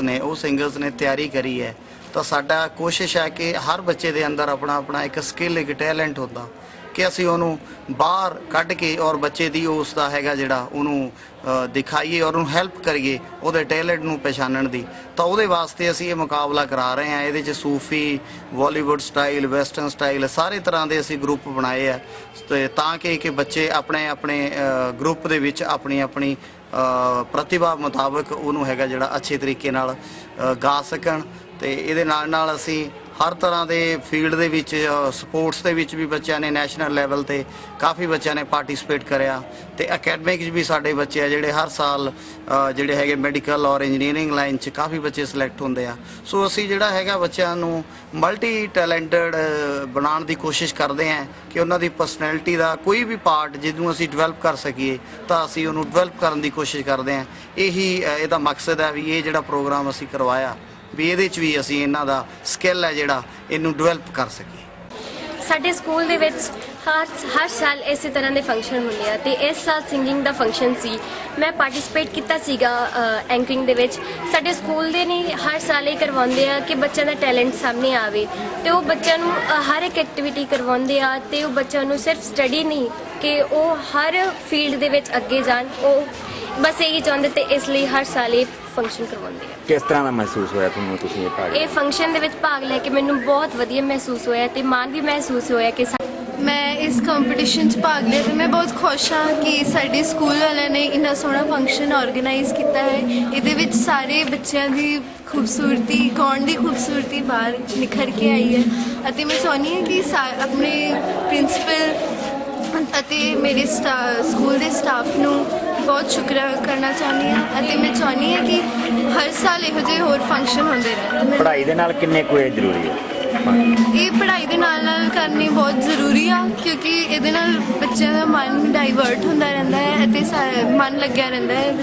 ਨੇ ਤਿਆਰੀ ਕਰੀ ਹੈ। ਤਾਂ ਸਾਡਾ ਕੋਸ਼ਿਸ਼ ਹੈ ਕਿ ਹਰ ਬੱਚੇ ਦੇ ਅੰਦਰ ਆਪਣਾ ਇੱਕ ਸਕਿੱਲ, ਇੱਕ ਟੈਲੈਂਟ ਹੁੰਦਾ ਕਿ ਅਸੀਂ ਉਹਨੂੰ ਬਾਹਰ ਕੱਢ ਕੇ ਔਰ ਬੱਚੇ ਦੀ ਉਸ ਦਾ ਹੈਗਾ ਜਿਹੜਾ ਉਹਨੂੰ ਦਿਖਾਈਏ ਔਰ ਉਹਨੂੰ ਹੈਲਪ ਕਰੀਏ ਉਹਦੇ ਟੈਲੈਂਟ ਨੂੰ ਪਛਾਣਨ ਦੀ। ਤਾਂ ਉਹਦੇ ਵਾਸਤੇ ਅਸੀਂ ਇਹ ਮੁਕਾਬਲਾ ਕਰਾ ਰਹੇ ਹਾਂ। ਇਹਦੇ 'ਚ ਸੂਫੀ, ਬਾਲੀਵੁੱਡ ਸਟਾਈਲ, ਵੈਸਟਰਨ ਸਟਾਈਲ ਸਾਰੇ ਤਰ੍ਹਾਂ ਦੇ ਅਸੀਂ ਗਰੁੱਪ ਬਣਾਏ ਆ ਤੇ ਤਾਂ ਕਿ ਬੱਚੇ ਆਪਣੇ ਗਰੁੱਪ ਦੇ ਵਿੱਚ ਆਪਣੀ ਪ੍ਰਤਿਭਾ ਮੁਤਾਬਕ ਉਹਨੂੰ ਹੈਗਾ ਜਿਹੜਾ ਅੱਛੇ ਤਰੀਕੇ ਨਾਲ ਗਾ ਸਕਣ। ਤੇ ਇਹਦੇ ਨਾਲ ਅਸੀਂ ਹਰ ਤਰ੍ਹਾਂ ਦੇ ਫੀਲਡ ਦੇ ਵਿੱਚ ਸਪੋਰਟਸ ਦੇ ਵਿੱਚ ਵੀ ਬੱਚਿਆਂ ਨੇ ਨੈਸ਼ਨਲ ਲੈਵਲ ਤੇ ਕਾਫੀ ਬੱਚਿਆਂ ਨੇ ਪਾਰਟਿਸਿਪੇਟ ਕਰਿਆ ਤੇ ਅਕੈਡਮਿਕ 'ਚ ਵੀ ਸਾਡੇ ਬੱਚੇ ਆ ਜਿਹੜੇ ਹਰ ਸਾਲ ਜਿਹੜੇ ਹੈਗੇ ਮੈਡੀਕਲ ਔਰ ਇੰਜੀਨੀਅਰਿੰਗ ਲਾਈਨ 'ਚ ਕਾਫੀ ਬੱਚੇ ਸਿਲੈਕਟ ਹੁੰਦੇ ਆ। ਸੋ ਅਸੀਂ ਜਿਹੜਾ ਹੈਗਾ ਬੱਚਿਆਂ ਨੂੰ ਮਲਟੀ ਟੈਲੈਂਟਡ ਬਣਾਉਣ ਦੀ ਕੋਸ਼ਿਸ਼ ਕਰਦੇ ਹਾਂ ਕਿ ਉਹਨਾਂ ਦੀ ਪਰਸਨੈਲਿਟੀ ਦਾ ਕੋਈ ਵੀ ਪਾਰਟ ਜਿਹਨੂੰ ਅਸੀਂ ਡਿਵੈਲਪ ਕਰ ਸਕੀਏ ਤਾਂ ਅਸੀਂ ਉਹਨੂੰ ਡਿਵੈਲਪ ਕਰਨ ਦੀ ਕੋਸ਼ਿਸ਼ ਕਰਦੇ ਹਾਂ। ਇਹੀ ਇਹਦਾ ਮਕਸਦ ਹੈ ਵੀ ਇਹ ਜਿਹੜਾ ਪ੍ਰੋਗਰਾਮ ਅਸੀਂ ਕਰਵਾਇਆ ਵੀ ਇਹਦੇ 'ਚ ਵੀ ਅਸੀਂ ਇਹਨਾਂ ਦਾ ਸਕਿੱਲ ਹੈ ਜਿਹੜਾ ਇਹਨੂੰ ਡਿਵੈਲਪ ਕਰ ਸਕੀਏ। ਸਾਡੇ ਸਕੂਲ ਦੇ ਵਿੱਚ ਹਰ ਸਾਲ ਇਸੇ ਤਰ੍ਹਾਂ ਦੇ ਫੰਕਸ਼ਨ ਹੁੰਦੇ ਆ ਤੇ ਇਸ ਸਾਲ ਸਿੰਗਿੰਗ ਦਾ ਫੰਕਸ਼ਨ ਸੀ। ਮੈਂ ਪਾਰਟਿਸਿਪੇਟ ਕੀਤਾ ਸੀਗਾ ਐਂਕਰਿੰਗ ਦੇ ਵਿੱਚ। ਸਾਡੇ ਸਕੂਲ ਦੇ ਨੇ ਹਰ ਸਾਲ ਇਹ ਕਰਵਾਉਂਦੇ ਆ ਕਿ ਬੱਚਿਆਂ ਦਾ ਟੈਲੈਂਟ ਸਾਹਮਣੇ ਆਵੇ ਤੇ ਉਹ ਬੱਚਿਆਂ ਨੂੰ ਹਰ ਇੱਕ ਐਕਟੀਵਿਟੀ ਕਰਵਾਉਂਦੇ ਆ ਤੇ ਉਹ ਬੱਚਿਆਂ ਨੂੰ ਸਿਰਫ ਸਟੱਡੀ ਨਹੀਂ ਕਿ ਉਹ ਹਰ ਫੀਲਡ ਦੇ ਵਿੱਚ ਅੱਗੇ ਜਾਣ, ਉਹ ਬਸ ਇਹੀ ਚਾਹੁੰਦੇ ਤੇ ਇਸ ਲਈ ਹਰ ਸਾਲ ਇਹ ਫੰਕਸ਼ਨ ਕਰਵਾਉਂਦੇ ਆ। ਕਿਸ ਤਰ੍ਹਾਂ ਦਾ ਮਹਿਸੂਸ ਹੋਇਆ ਤੁਹਾਨੂੰ ਤੁਸੀਂ ਇਹ ਫੰਕਸ਼ਨ ਦੇ ਵਿੱਚ ਭਾਗ ਲੈ ਕੇ? ਮੈਨੂੰ ਬਹੁਤ ਵਧੀਆ ਮਹਿਸੂਸ ਹੋਇਆ ਤੇ ਮਾਣ ਵੀ ਮਹਿਸੂਸ ਹੋਇਆ ਕਿ ਮੈਂ ਇਸ ਕੰਪੀਟੀਸ਼ਨ 'ਚ ਭਾਗ ਲਿਆ ਤੇ ਮੈਂ ਬਹੁਤ ਖੁਸ਼ ਹਾਂ ਕਿ ਸਾਡੇ ਸਕੂਲ ਵਾਲਿਆਂ ਨੇ ਇੰਨਾ ਸੋਹਣਾ ਫੰਕਸ਼ਨ ਆਰਗੇਨਾਈਜ਼ ਕੀਤਾ ਹੈ। ਇਹਦੇ ਵਿੱਚ ਸਾਰੇ ਬੱਚਿਆਂ ਦੀ ਖੂਬਸੂਰਤੀ, ਗਾਉਣ ਦੀ ਖੂਬਸੂਰਤੀ ਬਾਹਰ ਨਿਖਰ ਕੇ ਆਈ ਹੈ ਅਤੇ ਮੈਂ ਚਾਹੁੰਦੀ ਹਾਂ ਕਿ ਆਪਣੇ ਪ੍ਰਿੰਸੀਪਲ ਅਤੇ ਮੇਰੇ ਸਕੂਲ ਦੇ ਸਟਾਫ ਨੂੰ ਬਹੁਤ ਸ਼ੁਕਰੀਆ ਕਰਨਾ ਚਾਹੁੰਦੀ ਹਾਂ ਅਤੇ ਮੈਂ ਚਾਹੁੰਦੀ ਹਾਂ ਕਿ ਹਰ ਸਾਲ ਇਹੋ ਜਿਹੇ ਹੋਰ ਫੰਕਸ਼ਨ ਹੁੰਦੇ ਰਹਿਣ। ਪੜ੍ਹਾਈ ਦੇ ਨਾਲ ਕਿੰਨੇ ਕੁ ਇਹ ਜ਼ਰੂਰੀ ਹੈ? ਇਹ ਪੜ੍ਹਾਈ ਦੇ ਨਾਲ ਕਰਨੀ ਬਹੁਤ ਜ਼ਰੂਰੀ ਆ ਕਿਉਂਕਿ ਇਹਦੇ ਨਾਲ ਬੱਚਿਆਂ ਦਾ ਮਨ ਡਾਈਵਰਟ ਹੁੰਦਾ ਰਹਿੰਦਾ ਹੈ ਅਤੇ ਮਨ ਲੱਗਿਆ ਰਹਿੰਦਾ ਹੈ।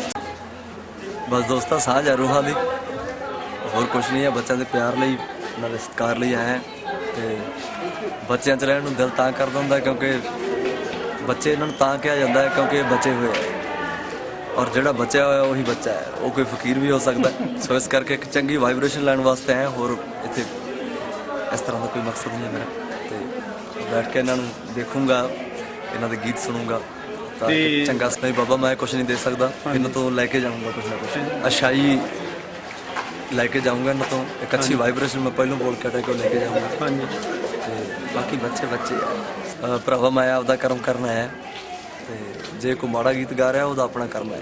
ਬਸ ਦੋਸਤਾਂ ਸਾਂਝ ਆ ਰੂਹਾਂ ਦੀ, ਹੋਰ ਕੁਛ ਨਹੀਂ ਹੈ। ਬੱਚਿਆਂ ਦੇ ਪਿਆਰ ਲਈ, ਉਹਨਾਂ ਦੇ ਸਤਿਕਾਰ ਲਈ ਆਏ ਤੇ ਬੱਚਿਆਂ 'ਚ ਰਹਿਣ ਨੂੰ ਦਿਲ ਤਾਂ ਕਰਦਾ ਹੁੰਦਾ ਕਿਉਂਕਿ ਬੱਚੇ ਇਹਨਾਂ ਨੂੰ ਤਾਂ ਕਿਹਾ ਜਾਂਦਾ ਹੈ ਕਿਉਂਕਿ ਇਹ ਬਚੇ ਹੋਏ ਆ ਔਰ ਜਿਹੜਾ ਬਚਿਆ ਹੋਇਆ ਉਹੀ ਬੱਚਾ ਹੈ, ਉਹ ਕੋਈ ਫਕੀਰ ਵੀ ਹੋ ਸਕਦਾ। ਸੋ ਇਸ ਕਰਕੇ ਇੱਕ ਚੰਗੀ ਵਾਈਬ੍ਰੇਸ਼ਨ ਲੈਣ ਵਾਸਤੇ ਆਏ। ਹੋਰ ਇੱਥੇ ਇਸ ਤਰ੍ਹਾਂ ਦਾ ਕੋਈ ਮਕਸਦ ਨਹੀਂ ਹੈ ਮੇਰਾ ਤੇ ਬੈਠ ਕੇ ਇਹਨਾਂ ਨੂੰ ਦੇਖੂੰਗਾ, ਇਹਨਾਂ ਦੇ ਗੀਤ ਸੁਣੂੰਗਾ ਤਾਂ ਚੰਗਾ ਨਹੀਂ ਬਾਬਾ ਮੈਂ ਕੁਛ ਨਹੀਂ ਦੇ ਸਕਦਾ। ਇਹਨਾਂ ਤੋਂ ਲੈ ਕੇ ਜਾਊਂਗਾ ਕੁਛ ਨਾ ਕੁਛ ਅਛਾਈ ਲੈ ਕੇ ਜਾਊਂਗਾ ਇਹਨਾਂ ਤੋਂ, ਇੱਕ ਅੱਛੀ ਵਾਈਬ੍ਰੇਸ਼ਨ ਮੈਂ ਪਹਿਲਾਂ ਬੋਲ ਕੇ ਟੈਕ ਲੈ ਕੇ ਜਾਊਂਗਾ ਤੇ ਬਾਕੀ ਬੱਚੇ ਭਰਾਵਾ ਮੈਂ ਆਪਦਾ ਕਰਮ ਕਰਨਾ ਹੈ ਤੇ ਜੇ ਕੋਈ ਮਾੜਾ ਗੀਤ ਗਾ ਰਿਹਾ ਉਹਦਾ ਆਪਣਾ ਕਰਮ ਹੈ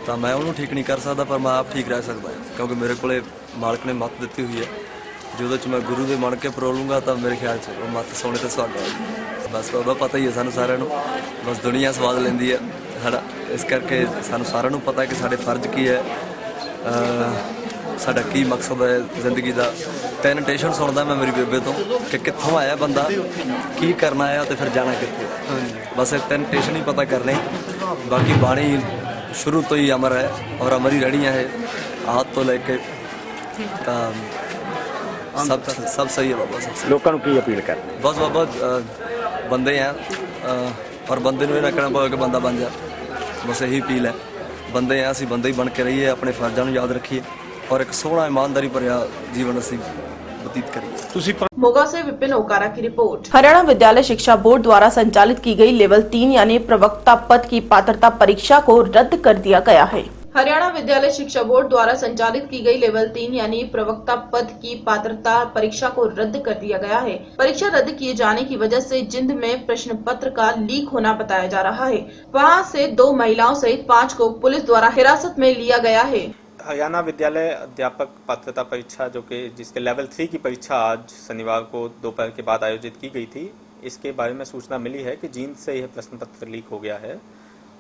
ਤਾਂ ਮੈਂ ਉਹਨੂੰ ਠੀਕ ਨਹੀਂ ਕਰ ਸਕਦਾ ਪਰ ਮੈਂ ਆਪ ਠੀਕ ਰਹਿ ਸਕਦਾ ਕਿਉਂਕਿ ਮੇਰੇ ਕੋਲੇ ਮਾਲਕ ਨੇ ਮੱਤ ਦਿੱਤੀ ਹੋਈ ਹੈ जो मैं गुरु दे मन के परो लूँगा तो मेरे ख्याल से वो मत सोने तो स्वाद आएगी। बस बाबा पता ही है सानू सारिਆਂ ਨੂੰ, बस दुनिया स्वाद लेंदी है साडा, इस करके सानू सारिਆਂ ਨੂੰ पता है कि साडे फर्ज की है, साडा की मकसद है जिंदगी का। तीन टेशन सुनदा मैं मेरी बेबे तो कि कित्थों आया बंदा, की करना आया तो फिर जाना कित्थे। बस तीन टेशन ही पता करने, बाकी बाणी शुरू तो ही अमर है और अमर ही रहनी है हाथ तो लेके। सब सही है बाबा, सब लोगों को की अपील कर? बस बाबा बंदे हैं और बंदे ये ना कहना पाओ कि बंदा बन जा, बस यही अपील है। बंदे हैं, असीं बंदे ही बन के रहिए, अपने फर्जां नूं याद रखिए और एक सोहना ईमानदारी भरिया जीवन असीं व्यतीत करिए। मोगा से विपिन ओकारा की रिपोर्ट। हरियाणा विद्यालय शिक्षा बोर्ड द्वारा संचालित की गई लेवल 3 यानी प्रवक्ता पद की पात्रता परीक्षा को रद्द कर दिया गया है। हरियाणा विद्यालय शिक्षा बोर्ड द्वारा संचालित की गई लेवल 3 यानी प्रवक्ता पद की पात्रता परीक्षा को रद्द कर दिया गया है। परीक्षा रद्द किए जाने की वजह से जिंद में प्रश्न पत्र का लीक होना बताया जा रहा है। वहां से 2 महिलाओं सहित 5 को पुलिस द्वारा हिरासत में लिया गया है। हरियाणा विद्यालय अध्यापक पात्रता परीक्षा जो कि जिसके लेवल 3 की परीक्षा आज शनिवार को दोपहर के बाद आयोजित की गई थी, इसके बारे में सूचना मिली है कि जींद से यह प्रश्न पत्र लीक हो गया है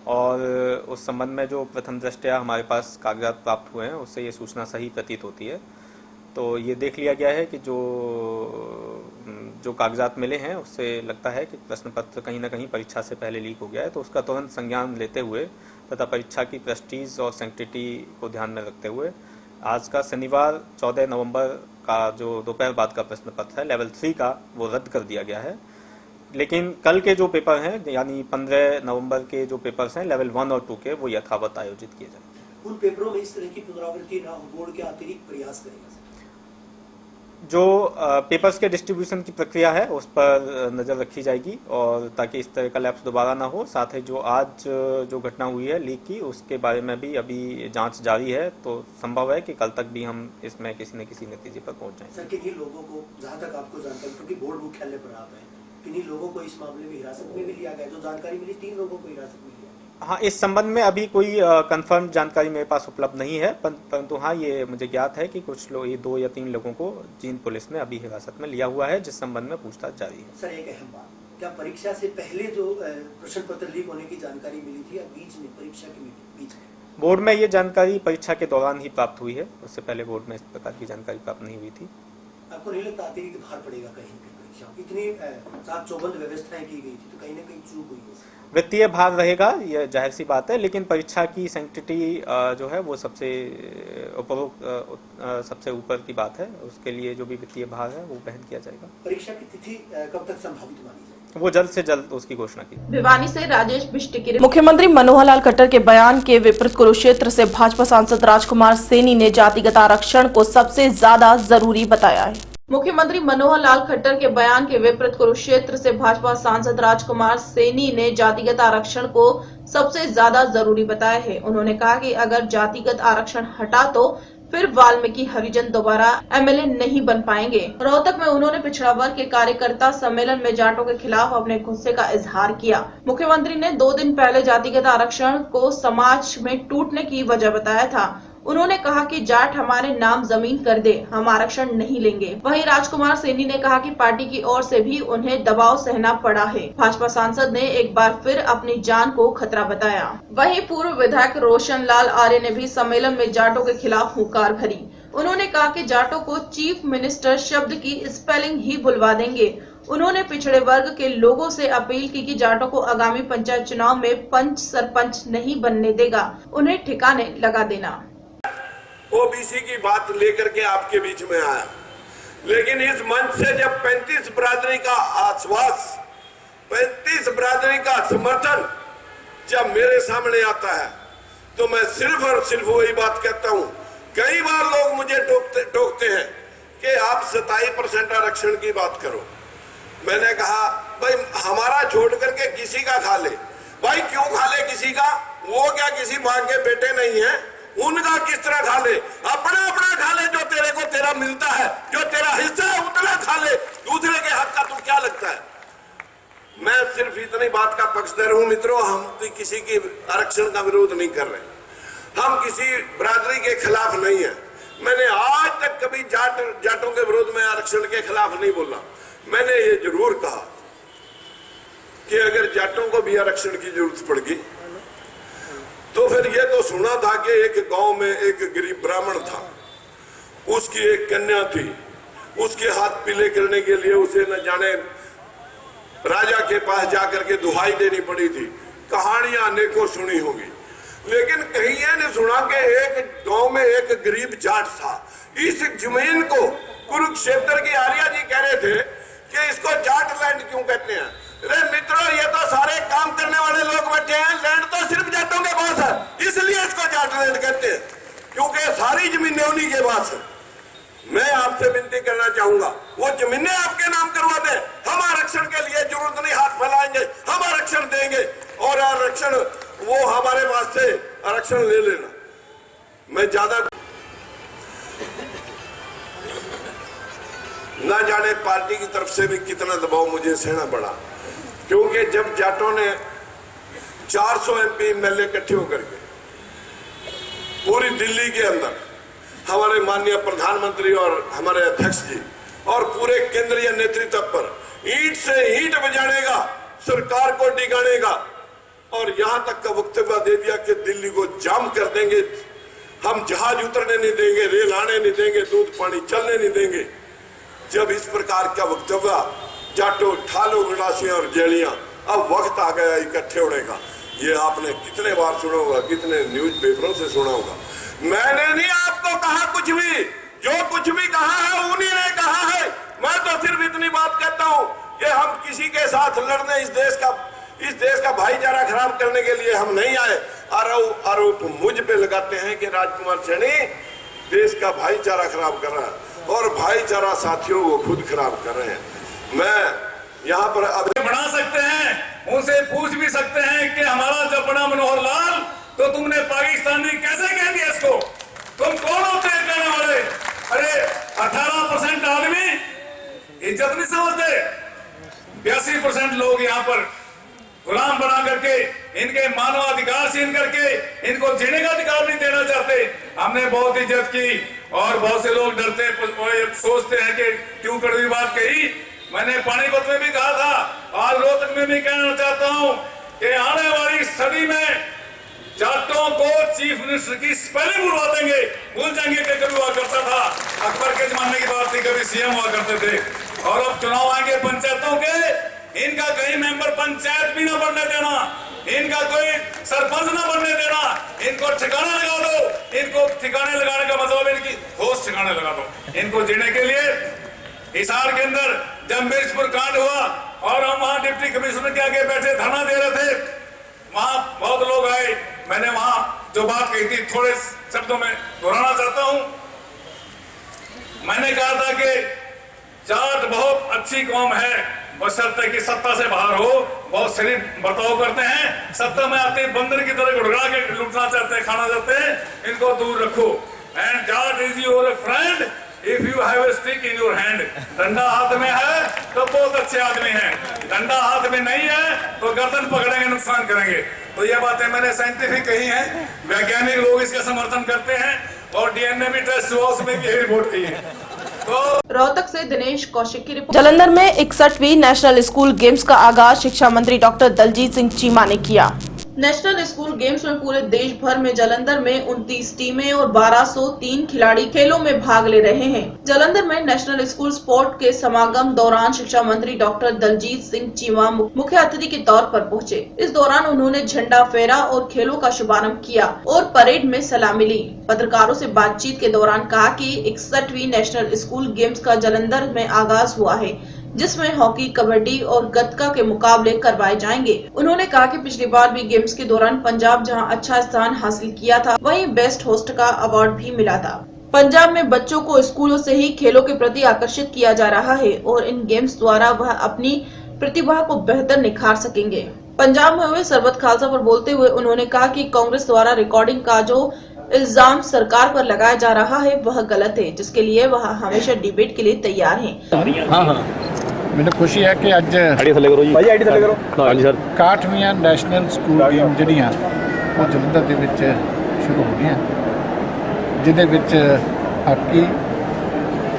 और उस संबंध में जो प्रथम दृष्टया हमारे पास कागजात प्राप्त हुए हैं उससे ये सूचना सही प्रतीत होती है। तो ये देख लिया गया है कि जो कागजात मिले हैं उससे लगता है कि प्रश्न पत्र कहीं ना कहीं परीक्षा से पहले लीक हो गया है। तो उसका तुरंत संज्ञान लेते हुए तथा परीक्षा की प्रेस्टीज और सैंक्टिटी को ध्यान में रखते हुए आज का शनिवार 14 नवंबर का जो दोपहर बाद का प्रश्न पत्र है लेवल 3 का, वो रद्द कर दिया गया है। लेकिन कल के जो पेपर हैं यानी 15 नवंबर के जो पेपर्स हैं लेवल 1 और 2 के, वो यथावत आयोजित किए जाएंगे। उन पेपरों में इस तरह की पुनरावृत्ति ना हो, बोर्ड के अतिरिक्त प्रयास करेगा। जो पेपर्स के डिस्ट्रीब्यूशन की प्रक्रिया है उस पर नज़र रखी जाएगी और ताकि इस तरह का लैप्स दोबारा ना हो। साथ ही जो आज जो घटना हुई है लीक की, उसके बारे में भी अभी जांच जारी है, तो संभव है कि कल तक भी हम इसमें किसी न किसी नतीजे पर पहुंच जाएंगे। सर, किन्हीं लोगों को, जहां तक आपको जानकारी, क्योंकि बोर्ड मुख्यालय पर आप हैं, किन्हीं लोगों को इस मामले में हिरासत में भी लिया गया? जो जानकारी मिली 3 लोगों को हिरासत में लिया। हाँ, इस संबंध में अभी कोई कंफर्म जानकारी मेरे पास उपलब्ध नहीं है, परंतु हाँ ये मुझे ज्ञात है कि कुछ लोग, ये 2 या 3 लोगों को जींद पुलिस ने अभी हिरासत में लिया हुआ है, जिस संबंध में पूछताछ जारी है। सर, एक अहम बात, क्या परीक्षा से पहले जो प्रश्न पत्र लीक होने की जानकारी मिली थी या बीच में, परीक्षा के बीच में? बोर्ड में ये जानकारी परीक्षा के दौरान ही प्राप्त हुई है, उससे पहले बोर्ड में इस प्रकार की जानकारी प्राप्त नहीं हुई थी। आपको नहीं लगता अतिरिक्त भार पड़ेगा कहीं भी? इतनी साथ चौबंद व्यवस्थाएं की गई थी तो कहीं ना कहीं चूक हुई है। वित्तीय भार रहेगा, यह जाहिर सी बात है, लेकिन परीक्षा की सैंक्टिटी जो है वो सबसे ऊपर की बात है। उसके लिए जो भी वित्तीय भार है वो वहन किया जाएगा। परीक्षा की तिथि कब तक संभावित मानी जाए? वो जल्द से जल्द उसकी घोषणा की। भिवानी से राजेश बिष्ट की। मुख्यमंत्री मनोहर लाल खट्टर के बयान के विपरीत कुरुक्षेत्र से भाजपा सांसद राजकुमार सैनी ने जातिगत आरक्षण को सबसे ज्यादा जरूरी बताया है। मुख्यमंत्री मनोहर लाल खट्टर के बयान के विपरीत कुरुक्षेत्र से भाजपा सांसद राजकुमार सैनी ने जातिगत आरक्षण को सबसे ज्यादा जरूरी बताया है। उन्होंने कहा कि अगर जातिगत आरक्षण हटा तो फिर वाल्मीकि हरिजन दोबारा एमएलए नहीं बन पाएंगे। रोहतक में उन्होंने पिछड़ा वर्ग के कार्यकर्ता सम्मेलन में जाटों के खिलाफ अपने गुस्से का इजहार किया। मुख्यमंत्री ने 2 दिन पहले जातिगत आरक्षण को समाज में टूटने की वजह बताया था। उन्होंने कहा कि जाट हमारे नाम जमीन कर दे, हम आरक्षण नहीं लेंगे। वहीं राजकुमार सैनी ने कहा कि पार्टी की ओर से भी उन्हें दबाव सहना पड़ा है। भाजपा सांसद ने एक बार फिर अपनी जान को खतरा बताया। वहीं पूर्व विधायक रोशन लाल आर्य ने भी सम्मेलन में जाटों के खिलाफ हुंकार भरी। उन्होंने कहा कि जाटों को चीफ मिनिस्टर शब्द की स्पेलिंग ही भुलवा देंगे। उन्होंने पिछड़े वर्ग के लोगों से अपील की कि जाटों को आगामी पंचायत चुनाव में पंच सरपंच नहीं बनने देगा, उन्हें ठिकाने लगा देना। ओबीसी की बात लेकर के आपके बीच में आया, लेकिन इस मंच से जब 35 बिरादरी का आश्वास, 35 बिरादरी का समर्थन जब मेरे सामने आता है तो मैं सिर्फ और सिर्फ वही बात कहता हूं। कई बार लोग मुझे टोकते हैं कि आप 27% आरक्षण की बात करो। मैंने कहा भाई हमारा छोड़ करके किसी का खा ले। भाई क्यों खा ले किसी का? वो क्या किसी मां के बेटे नहीं है? उनका किस तरह खा ले? अपना अपना खा ले, जो तेरे को तेरा मिलता है, जो तेरा हिस्सा है उतना खा ले। दूसरे के हक का तुम क्या लगता है? मैं सिर्फ इतनी बात का पक्षधर हूं मित्रों, हम किसी की आरक्षण का विरोध नहीं कर रहे, हम किसी बिरादरी के खिलाफ नहीं है, मैंने आज तक कभी जाटों के विरोध में आरक्षण के खिलाफ नहीं बोला। मैंने ये जरूर कहा कि अगर जाटों को भी आरक्षण की जरूरत पड़ गई तो फिर ये तो सुना था कि एक गांव में एक गरीब ब्राह्मण था, उसकी एक कन्या थी, उसके हाथ पीले करने के लिए उसे न जाने राजा के पास जाकर के दुहाई देनी पड़ी थी। कहानियां अनेकों सुनी होगी, लेकिन कहीं ये नहीं सुना कि एक गांव में एक गरीब जाट था। इस जमीन को कुरुक्षेत्र की आर्या जी कह रहे थे कि इसको जाट लैंड क्यों कहते हैं। अरे मित्रों, ये तो सारे काम करने वाले लोग बैठे हैं, लैंड तो सिर्फ जाटों के पास है, इसलिए इसको जाट लैंड कहते हैं, क्योंकि सारी जमीनें उन्हीं के पास है। मैं आपसे विनती करना चाहूंगा, वो जमीनें आपके नाम करवा दें, हम आरक्षण के लिए जरूरत नहीं हाथ फैलाएंगे, हम आरक्षण देंगे और आरक्षण वो हमारे पास से आरक्षण ले लेना। मैं ज्यादा ना जाने पार्टी की तरफ से भी कितना दबाव मुझे सहना पड़ा, क्योंकि जब जाटों ने 400 एमपी एमएलए इकट्ठे होकर के पूरी दिल्ली के अंदर हमारे माननीय प्रधानमंत्री और हमारे अध्यक्ष जी और पूरे केंद्रीय नेतृत्व पर ईंट से ईंट बजाने का, सरकार को डिगाने का और यहां तक का वक्तव्य दे दिया कि दिल्ली को जाम कर देंगे, हम जहाज उतरने नहीं देंगे, रेल आने नहीं देंगे, दूध पानी चलने नहीं देंगे। जब इस प्रकार का वक्तव्य जाटो, ठालो, गंडासी और जेलियां, अब वक्त आ गया इकट्ठे होने का। ये आपने कितने बार सुना होगा, कितने न्यूज पेपरों से सुना होगा। मैंने नहीं आपको कहा कुछ भी, जो कुछ भी कहा है उन्हीं ने कहा है। मैं तो सिर्फ इतनी बात कहता हूं कि हम किसी के साथ लड़ने, इस देश का भाईचारा खराब करने के लिए हम नहीं आए। आरोप मुझ पे लगाते हैं कि राजकुमार सैनी देश का भाईचारा खराब कर रहा है और भाईचारा साथियों वो खुद खराब कर रहे हैं। मैं यहाँ पर अब बना सकते हैं, उनसे पूछ भी सकते हैं कि हमारा जब बना मनोहर लाल तो तुमने पाकिस्तानी कैसे कह दिया इसको? तुम कौन होते हैं कहने वाले? अरे 18% आदमी इज्जत नहीं समझते, 82% लोग यहाँ पर गुलाम बना करके, इनके मानवाधिकार छीन करके इनको जीने का अधिकार नहीं देना चाहते। हमने बहुत इज्जत की और बहुत से लोग डरते सोचते हैं कि क्यों कड़वी बात कही। मैंने पानीपत में भी कहा था, आज रोहतक में भी कहना चाहता हूं कि आने वाली सदी में जाटों को चीफ मिनिस्टर की स्पेलिंग बुलवा देंगे। भूल जाएंगे कि कभी हुआ करता था, अकबर के जमाने की बात थी, कभी सीएम हुआ करते थे। और अब चुनाव आएंगे पंचायतों के, इनका कहीं मेंबर पंचायत भी ना बनने देना, इनका कोई सरपंच ना बनने देना, इनको ठिकाना लगा दो। इनको ठिकाने लगाने का मतलब इनकी होश ठिकाने लगा दो। इनको जीने के लिए हिसार के अंदर जब मिर्चपुर कांड हुआ और हम वहां डिप्टी कमिश्नर के आगे बैठे धरना दे रहे थे, वहां बहुत लोग आए। मैंने वहां जो बात कही थी थोड़े शब्दों में दोहराना चाहता हूं। मैंने कहा था कि जाट बहुत अच्छी कौम है, बशर्ते कि सत्ता से बाहर हो, बहुत शरीफ बर्ताव करते हैं, सत्ता में आते बंदर की तरह गुड़गड़ा के लूटना चाहते हैं, खाना चाहते हैं, इनको दूर रखो। And Jat is your friend if you have a stick in your hand. डंडा हाथ में है तो बहुत अच्छे आदमी हैं, डंडा हाथ में नहीं है तो गर्दन पकड़ेंगे, नुकसान करेंगे। तो ये बातें मैंने साइंटिफिक कही हैं, वैज्ञानिक लोग इसका समर्थन करते हैं और डीएनए भी टेस्ट हुआ, उसमें भी रिपोर्ट आई है। तो रोहतक से दिनेश कौशिक की रिपोर्ट। जालंधर में 61वीं नेशनल स्कूल गेम्स का आगाज शिक्षा मंत्री डॉक्टर दलजीत सिंह चीमा ने किया। नेशनल स्कूल गेम्स में पूरे देश भर में जालंधर में 29 टीमें और 1203 खिलाड़ी खेलों में भाग ले रहे हैं। जालंधर में नेशनल स्कूल स्पोर्ट के समागम दौरान शिक्षा मंत्री डॉक्टर दलजीत सिंह चीमा मुख्य अतिथि के तौर पर पहुंचे। इस दौरान उन्होंने झंडा फहरा और खेलों का शुभारंभ किया और परेड में सलामी ली। पत्रकारों से बातचीत के दौरान कहा कि 61वीं नेशनल स्कूल गेम्स का जालंधर में आगाज हुआ है, जिसमें हॉकी, कबड्डी और गतका के मुकाबले करवाए जाएंगे। उन्होंने कहा कि पिछली बार भी गेम्स के दौरान पंजाब जहां अच्छा स्थान हासिल किया था, वहीं बेस्ट होस्ट का अवार्ड भी मिला था। पंजाब में बच्चों को स्कूलों से ही खेलों के प्रति आकर्षित किया जा रहा है और इन गेम्स द्वारा वह अपनी प्रतिभा को बेहतर निखार सकेंगे। पंजाब में हुए सरबत खालसा पर बोलते हुए उन्होंने कहा कि कांग्रेस द्वारा रिकॉर्डिंग का जो इल्जाम सरकार पर लगाया जा रहा है वह गलत है, जिसके लिए वह हमेशा डिबेट के लिए तैयार हैं। हाँ ਮੈਨੂੰ ਖੁਸ਼ੀ ਹੈ ਕਿ ਅੱਜ 61ਵੀਆਂ ਨੈਸ਼ਨਲ ਸਕੂਲ ਗੇਮ ਜਿਹੜੀਆਂ ਉਹ ਜਲੰਧਰ ਦੇ ਵਿੱਚ ਸ਼ੁਰੂ ਹੋ ਗਈਆਂ, ਜਿਹਦੇ ਵਿੱਚ ਹਾਕੀ,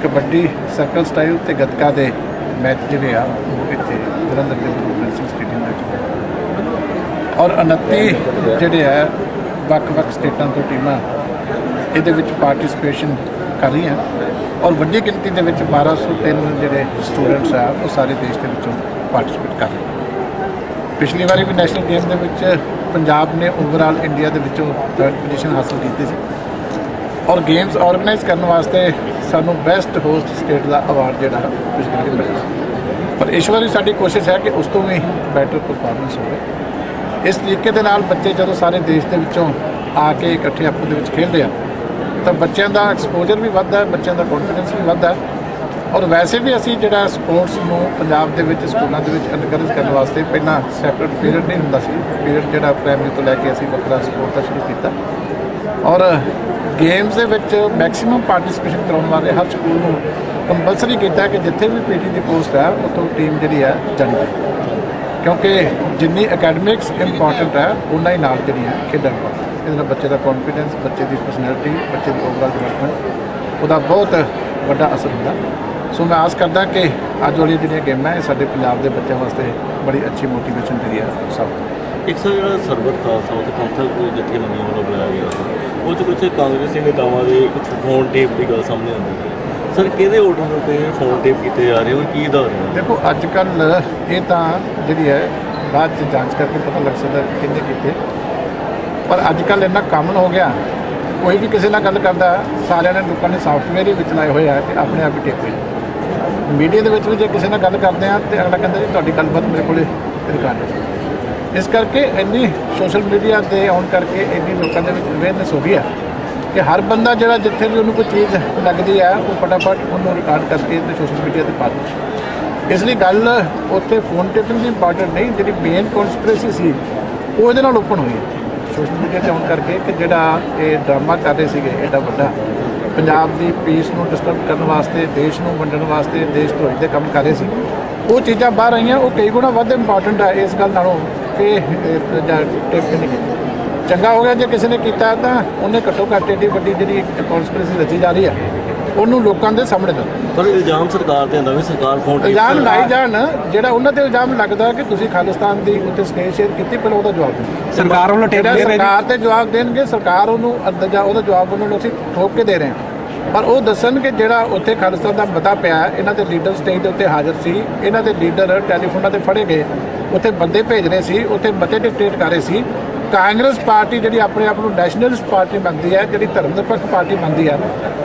ਕਬੱਡੀ, ਸਰਕਲ ਸਟਾਈਲ ਤੇ ਗੱਤਕਾ ਦੇ ਮੈਚ ਜਿਹੜੇ ਆ ਉਹ ਇੱਥੇ ਜਲੰਧਰ ਦੇ ਨੈਸ਼ਨਲ ਸਟੇਡੀਅਮ ਦੇ ਵਿੱਚ ਔਰ 29 ਜਿਹੜੇ ਆ ਵੱਖ-ਵੱਖ ਸਟੇਟਾਂ ਤੋਂ ਟੀਮਾਂ ਇਹਦੇ ਵਿੱਚ ਪਾਰਟਿਸਿਪੇਸ਼ਨ ਕਰ ਰਹੀਆਂ ਔਰ ਵੱਡੀ ਗਿਣਤੀ ਦੇ ਵਿੱਚ 1203 ਜਿਹੜੇ ਸਟੂਡੈਂਟਸ ਆ ਉਹ ਸਾਰੇ ਦੇਸ਼ ਦੇ ਵਿੱਚੋਂ ਪਾਰਟਿਸਿਪੇਟ ਕਰ ਰਹੇ। ਪਿਛਲੀ ਵਾਰੀ ਵੀ ਨੈਸ਼ਨਲ ਗੇਮ ਦੇ ਵਿੱਚ ਪੰਜਾਬ ਨੇ ਓਵਰਆਲ ਇੰਡੀਆ ਦੇ ਵਿੱਚੋਂ 3rd ਪੋਜੀਸ਼ਨ ਹਾਸਲ ਕੀਤੀ ਸੀ ਔਰ ਗੇਮਸ ਆਰਗੇਨਾਈਜ਼ ਕਰਨ ਵਾਸਤੇ ਸਾਨੂੰ ਬੈਸਟ ਹੋਸਟ ਸਟੇਟ ਦਾ ਅਵਾਰਡ ਜਿਹੜਾ ਪਿਛਲੀ ਵਾਰੀ ਮਿਲਿਆ ਸੀ। ਪਰ ਇਸ ਵਾਰੀ ਸਾਡੀ ਕੋਸ਼ਿਸ਼ ਹੈ ਕਿ ਉਸ ਤੋਂ ਵੀ ਬੈਟਰ ਪਰਫਾਰਮੈਂਸ ਹੋਵੇ। ਇਸ ਤਰੀਕੇ ਦੇ ਨਾਲ ਬੱਚੇ ਜਦੋਂ ਸਾਰੇ ਦੇਸ਼ ਦੇ ਵਿੱਚੋਂ ਆ ਕੇ ਇਕੱਠੇ ਆਪਸ ਦੇ ਵਿੱਚ ਖੇਡਦੇ ਆ ਤਾਂ ਬੱਚਿਆਂ ਦਾ ਐਕਸਪੋਜ਼ਰ ਵੀ ਵੱਧਦਾ ਹੈ, ਬੱਚਿਆਂ ਦਾ ਕੌਨਫੀਡੈਂਸ ਵੀ ਵੱਧਦਾ ਔਰ ਵੈਸੇ ਵੀ ਅਸੀਂ ਜਿਹੜਾ ਸਪੋਰਟਸ ਨੂੰ ਪੰਜਾਬ ਦੇ ਵਿੱਚ ਸਕੂਲਾਂ ਦੇ ਵਿੱਚ ਐਨਕਰੇਜ ਕਰਨ ਵਾਸਤੇ ਪਹਿਲਾਂ ਸੈਪਰੇਟ ਪੀਰੀਅਡ ਨਹੀਂ ਹੁੰਦਾ ਸੀ। ਪੀਰੀਅਡ ਜਿਹੜਾ ਪ੍ਰਾਇਮਰੀ ਤੋਂ ਲੈ ਕੇ ਅਸੀਂ ਵੱਖਰਾ ਸਪੋਰਟ ਦਾ ਸ਼ੁਰੂ ਕੀਤਾ ਔਰ ਗੇਮਸ ਦੇ ਵਿੱਚ ਮੈਕਸਿਮਮ ਪਾਰਟਿਸਿਪੇਸ਼ਨ ਕਰਾਉਣ ਵਾਲੇ ਹਰ ਸਕੂਲ ਨੂੰ ਕੰਪਲਸਰੀ ਕੀਤਾ ਕਿ ਜਿੱਥੇ ਵੀ ਪੀਟੀ ਦੀ ਪੋਸਟ ਹੈ ਉੱਥੋਂ ਟੀਮ ਜਿਹੜੀ ਹੈ ਜਾਣੀ, ਕਿਉਂਕਿ ਜਿੰਨੀ ਅਕੈਡਮਿਕਸ ਇੰਪੋਰਟੈਂਟ ਹੈ ਉਨਾ ਹੀ ਨਾਲ ਜਿਹੜੀ ਹੈ ਖੇਡਾਂ ਇੰਪੋਰਟੈਂਟ। ਇਹਦੇ ਨਾਲ ਬੱਚੇ ਦਾ ਕੌਨਫੀਡੈਂਸ, ਬੱਚੇ ਦੀ ਪਰਸਨੈਲਿਟੀ, ਬੱਚੇ ਦੀ ਓਵਰਆਲ ਡਿਵੈਲਪਮੈਂਟ ਉਹਦਾ ਬਹੁਤ ਵੱਡਾ ਅਸਰ ਹੁੰਦਾ। ਸੋ ਮੈਂ ਆਸ ਕਰਦਾ ਕਿ ਅੱਜ ਵਾਲੀਆਂ ਜਿਹੜੀਆਂ ਗੇਮਾਂ ਇਹ ਸਾਡੇ ਪੰਜਾਬ ਦੇ ਬੱਚਿਆਂ ਵਾਸਤੇ ਬੜੀ ਅੱਛੀ ਮੋਟੀਵੇਸ਼ਨ ਜਿਹੜੀ ਹੈ ਸਭ। ਇੱਕ ਸਰ ਜਿਹੜਾ ਸਰਬਤ ਖਾਲਸਾ ਉਹ ਪੰਥਕ ਜਥੇਬੰਦੀਆਂ ਵੱਲੋਂ ਬੁਲਾਇਆ ਗਿਆ ਸੀ, ਉਹ 'ਚ ਕੁਝ ਕਾਂਗਰਸੀ ਨੇਤਾਵਾਂ ਦੇ ਕੁਝ ਫੋਨ ਟੇਪ ਦੀ ਗੱਲ ਸਾਹਮਣੇ ਆਉਂਦੀ ਹੈ। ਸਰ ਕਿਹਦੇ ਆਰਡਰ ਉੱਤੇ ਫੋਨ ਟੇਪ ਕੀਤੇ ਜਾ ਰਹੇ ਹੋ, ਕੀ ਆਧਾਰ ਹੈ? ਦੇਖੋ ਅੱਜ ਕੱਲ੍ਹ ਇਹ ਤਾਂ ਜਿਹੜੀ ਹੈ ਬਾਅਦ 'ਚ ਜਾਂਚ ਕਰਕੇ ਪਤਾ ਲੱਗ ਸਕਦਾ ਕਿਹਨੇ ਕੀਤੇ, ਪਰ ਅੱਜ ਕੱਲ੍ਹ ਇੰਨਾ ਕਾਮਨ ਹੋ ਗਿਆ ਕੋਈ ਵੀ ਕਿਸੇ ਨਾਲ ਗੱਲ ਕਰਦਾ ਸਾਰਿਆਂ ਨੇ ਲੋਕਾਂ ਨੇ ਸਾਫਟਵੇਅਰ ਹੀ ਵਿੱਚ ਲਾਏ ਹੋਏ ਆ ਕਿ ਆਪਣੇ ਆਪ ਹੀ ਟੇਪੇ। ਮੀਡੀਆ ਦੇ ਵਿੱਚ ਵੀ ਜੇ ਕਿਸੇ ਨਾਲ ਗੱਲ ਕਰਦੇ ਆ ਤੇ ਅਗਲਾ ਕਹਿੰਦਾ ਜੀ ਤੁਹਾਡੀ ਗੱਲਬਾਤ ਮੇਰੇ ਕੋਲ ਰਿਕਾਰਡ ਹੈ। ਇਸ ਕਰਕੇ ਇੰਨੀ ਸੋਸ਼ਲ ਮੀਡੀਆ ਦੇ ਆਉਣ ਕਰਕੇ ਇੰਨੀ ਲੋਕਾਂ ਦੇ ਵਿੱਚ ਅਵੇਅਰਨੈਸ ਹੋ ਗਈ ਹੈ ਕਿ ਹਰ ਬੰਦਾ ਜਿਹੜਾ ਜਿੱਥੇ ਵੀ ਉਹਨੂੰ ਕੋਈ ਚੀਜ਼ ਲੱਗਦੀ ਹੈ ਉਹ ਫਟਾਫਟ ਉਹਨੂੰ ਰਿਕਾਰਡ ਕਰਕੇ ਤੇ ਸੋਸ਼ਲ ਮੀਡੀਆ ਤੇ ਪਾ ਦਿੰਦਾ। ਇਸ ਲਈ ਗੱਲ ਉੱਥੇ ਫੋਨ ਟੇਪਿੰਗ ਦੀ ਇੰਪੋਰਟੈਂਟ ਨਹੀਂ, ਜਿਹੜੀ ਮੇਨ ਕਨਸਪੀਰੇਸੀ ਸੀ ਉਹ ਇਹਦੇ ਨਾਲ ਓਪਨ ਹੋਈ ਹੈ ਸੋਸ਼ਲ ਮੀਡੀਆ 'ਤੇ ਆਉਣ ਕਰਕੇ ਕਿ ਜਿਹੜਾ ਇਹ ਡਰਾਮਾ ਕਰ ਰਹੇ ਸੀਗੇ ਐਡਾ ਵੱਡਾ ਪੰਜਾਬ ਦੀ ਪੀਸ ਨੂੰ ਡਿਸਟਰਬ ਕਰਨ ਵਾਸਤੇ, ਦੇਸ਼ ਨੂੰ ਵੰਡਣ ਵਾਸਤੇ, ਦੇਸ਼ ਧਰੋਹੀ ਦੇ ਕੰਮ ਕਰ ਰਹੇ ਸੀ, ਉਹ ਚੀਜ਼ਾਂ ਬਾਹਰ ਆਈਆਂ। ਉਹ ਕਈ ਗੁਣਾ ਵੱਧ ਇੰਪੋਰਟੈਂਟ ਹੈ ਇਸ ਗੱਲ ਨਾਲੋਂ ਕਿ ਟਿਪ ਨਹੀਂ ਕੀਤੀ। ਚੰਗਾ ਹੋ ਗਿਆ ਜੇ ਕਿਸੇ ਨੇ ਕੀਤਾ ਤਾਂ ਉਹਨੇ ਘੱਟੋ ਘੱਟ ਏਡੀ ਵੱਡੀ ਜਿਹੜੀ ਕਨਸਪੀਰੇਸੀ ਰਚੀ ਜਾ ਰਹੀ ਹੈ ਉਹਨੂੰ ਲੋਕਾਂ ਦੇ ਸਾਹਮਣੇ ਦਾ। ਪਰ ਇਲਜ਼ਾਮ ਸਰਕਾਰ ਤੇ ਹੁੰਦਾ ਵੀ ਸਰਕਾਰ ਫੋਨ ਇਲਜ਼ਾਮ ਲਾਈ ਜਾਣ, ਜਿਹੜਾ ਉਹਨਾਂ ਤੇ ਇਲਜ਼ਾਮ ਲੱਗਦਾ ਕਿ ਤੁਸੀਂ ਖਾਲਿਸਤਾਨ ਦੀ ਉੱਤੇ ਸਟੇਜ ਸ਼ੇਅਰ ਕੀਤੀ, ਪਹਿਲਾਂ ਉਹਦਾ ਜਵਾਬ ਦਿਓ। ਸਰਕਾਰ ਵੱਲੋਂ ਸਰਕਾਰ ਤੇ ਜਵਾਬ ਦੇਣਗੇ, ਸਰਕਾਰ ਉਹਨੂੰ ਅੰਦਾਜ਼ਾ ਉਹਦਾ ਜਵਾਬ ਉਹਨਾਂ ਨੂੰ ਅਸੀਂ ਠੋਕ ਕੇ ਦੇ ਰਹੇ ਹਾਂ। ਪਰ ਉਹ ਦੱਸਣ ਕਿ ਜਿਹੜਾ ਉੱਥੇ ਖਾਲਿਸਤਾਨ ਦਾ ਮਤਾ ਪਿਆ ਇਹਨਾਂ ਦੇ ਲੀਡਰ ਸਟੇਜ ਦੇ ਉੱਤੇ ਹਾਜ਼ਰ ਸੀ, ਇਹਨਾਂ ਦੇ ਲੀਡਰ ਟੈਲੀਫੋਨਾਂ ਤੇ ਫੜੇ ਗਏ, ਉੱਥੇ ਬੰਦੇ ਭੇਜ ਰਹੇ ਸੀ, ਉੱਥੇ ਮਤੇ ਡਿਕਟੇਟ ਕਰ ਰਹੇ ਸੀ। ਕਾਂਗਰਸ ਪਾਰਟੀ ਜਿਹੜੀ ਆਪਣੇ ਆਪ ਨੂੰ ਨੈਸ਼ਨਲਿਸਟ ਪਾਰਟੀ ਮੰਨਦੀ ਹੈ, ਜਿਹੜੀ ਧਰਮ ਨਿਰਪੱਖ ਪਾਰਟੀ ਮੰਨਦੀ ਹੈ,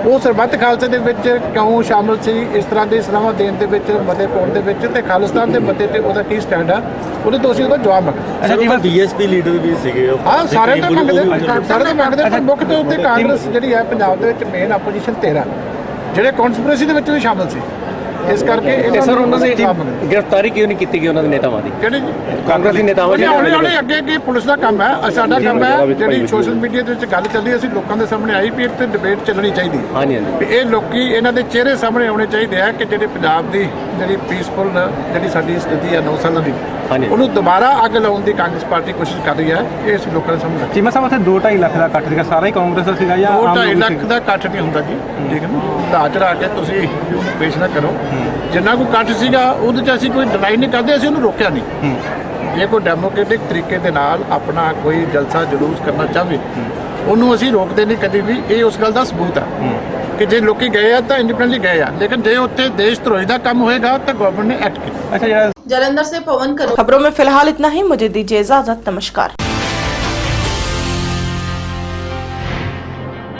ਉਹ ਸਰਬੱਤ ਖਾਲਸੇ ਦੇ ਵਿੱਚ ਕਿਉਂ ਸ਼ਾਮਲ ਸੀ ਇਸ ਤਰ੍ਹਾਂ ਦੇ ਸਲਾਹਾਂ ਦੇਣ ਦੇ ਵਿੱਚ, ਮਤੇ ਪਾਉਣ ਦੇ ਵਿੱਚ, ਤੇ ਖਾਲਿਸਤਾਨ ਦੇ ਮਤੇ ਤੇ ਉਹਦਾ ਕੀ ਸਟੈਂਡ ਆ ਉਹਦੇ ਤੋਂ ਅਸੀਂ ਉਹਦਾ ਜਵਾਬ ਮੰਗਦੇ। ਅੱਛਾ ਜਿਵੇਂ ਬੀਐਸਪੀ ਲੀਡਰ ਵੀ ਸੀਗੇ ਹਾਂ ਸਾਰੇ ਤਾਂ ਮੰਗਦੇ ਪਰ ਮੁੱਖ ਤੌਰ ਤੇ ਕਾਂਗਰਸ ਜਿਹੜੀ ਹੈ ਪੰਜਾਬ ਦੇ ਵਿੱਚ ਮੇਨ ਆਪੋਜੀਸ਼ਨ 13 ਜਿਹੜੇ ਕਨਸਪੀਰੇਸੀ ਦੇ ਵਿੱਚ ਵੀ ਸ਼ਾਮਲ ਸੀ। ਇਸ ਕਰਕੇ ਸਰ ਉਹਨਾਂ ਦੀ ਗ੍ਰਿਫਤਾਰੀ ਕਿਉਂ ਨਹੀਂ ਕੀਤੀ ਗਈ ਉਹਨਾਂ ਦੇ ਨੇਤਾਵਾਂ ਦੀ? ਕਿਹੜੇ ਕਾਂਗਰਸੀ ਨੇਤਾਵਾਂ ਦੀ? ਹੌਲੀ ਅੱਗੇ ਪੁਲਿਸ ਦਾ ਕੰਮ ਹੈ, ਸਾਡਾ ਕੰਮ ਹੈ ਜਿਹੜੀ ਸੋਸ਼ਲ ਮੀਡੀਆ ਦੇ ਵਿੱਚ ਗੱਲ ਚੱਲਦੀ ਅਸੀਂ ਲੋਕਾਂ ਦੇ ਸਾਹਮਣੇ ਆਈ ਵੀ ਇੱਥੇ ਡਿਬੇਟ ਚੱਲਣੀ ਚਾਹੀਦੀ। ਹਾਂਜੀ ਹਾਂਜੀ ਇਹ ਲੋਕੀ ਇਹਨਾਂ ਦੇ ਚਿਹਰੇ ਸਾਹਮਣੇ ਆਉਣੇ ਚਾਹੀਦੇ ਆ ਕਿ ਜਿਹੜੇ ਪੰਜਾਬ ਦੀ ਜਿਹੜੀ ਪੀਸਫੁਲ ਜਿਹੜੀ ਸਾਡੀ ਸਥਿਤੀ ਹੈ 9 ਸਾਲਾਂ ਦੀ ਉਹਨੂੰ ਦੁਬਾਰਾ ਅੱਗ ਲਾਉਣ ਦੀ ਕਾਂਗਰਸ ਪਾਰਟੀ ਕੋਸ਼ਿਸ਼ ਕਰ ਰਹੀ ਹੈ। ਇਹ ਅਸੀਂ ਲੋਕਾਂ ਦੇ ਸਾਹਮਣੇ ਚੀਮਾ ਸਾਹਿਬ ਉੱਥੇ 2.5 ਲੱਖ ਦਾ ਇਕੱਠ ਸੀਗਾ, ਸਾਰਾ ਹੀ ਕਾਂਗਰਸ ਦਾ ਸੀਗਾ ਜਾਂ 2.5 ਲੱਖ ਦਾ ਇਕੱਠ ਨਹੀਂ ਹੁੰਦਾ ਜੀ, ਠੀਕ ਹੈ ਨਾ, ਢਾਹ ਚੜਾ ਕੇ ਤੁਸੀਂ ਪੇਸ਼ ਨਾ ਕਰੋ। ਜਿੰਨਾ ਕੋਈ ਇਕੱਠ ਸੀਗਾ ਉਹਦੇ 'ਚ ਅਸੀਂ ਕੋਈ ਡਿਨਾਈ ਨਹੀਂ ਕਰਦੇ, ਅਸੀਂ ਉਹਨੂੰ ਰੋਕਿਆ ਨਹੀਂ। ਜੇ ਕੋਈ ਡੈਮੋਕ੍ਰੈਟਿਕ ਤਰੀਕੇ ਦੇ ਨਾਲ ਆਪਣਾ ਕੋਈ ਜਲਸਾ ਜਲੂਸ ਕਰਨਾ ਚਾਹਵੇ ਉਹਨੂੰ ਅਸੀਂ ਰੋਕਦੇ ਨਹੀਂ ਕਦੀ ਵੀ। ਇਹ ਉਸ ਗੱਲ ਦਾ ਸਬੂਤ ਹੈ ਕਿ ਜੇ ਲੋਕੀ ਗਏ ਆ ਤਾਂ ਇੰਡੀਪੈਂਡੈਂਟਲੀ ਗਏ ਆ, ਲੇਕਿਨ ਜੇ ਉੱਥੇ ਦੇਸ਼ ਧਰੋਹੀ ਦਾ ਕੰਮ ਹੋਏਗਾ ਤਾਂ गवर्नमेंट ने एक्ट किया। जालंधर से पवन करो। खबरों में फिलहाल इतना ही, मुझे दीजिए इजाजत, नमस्कार।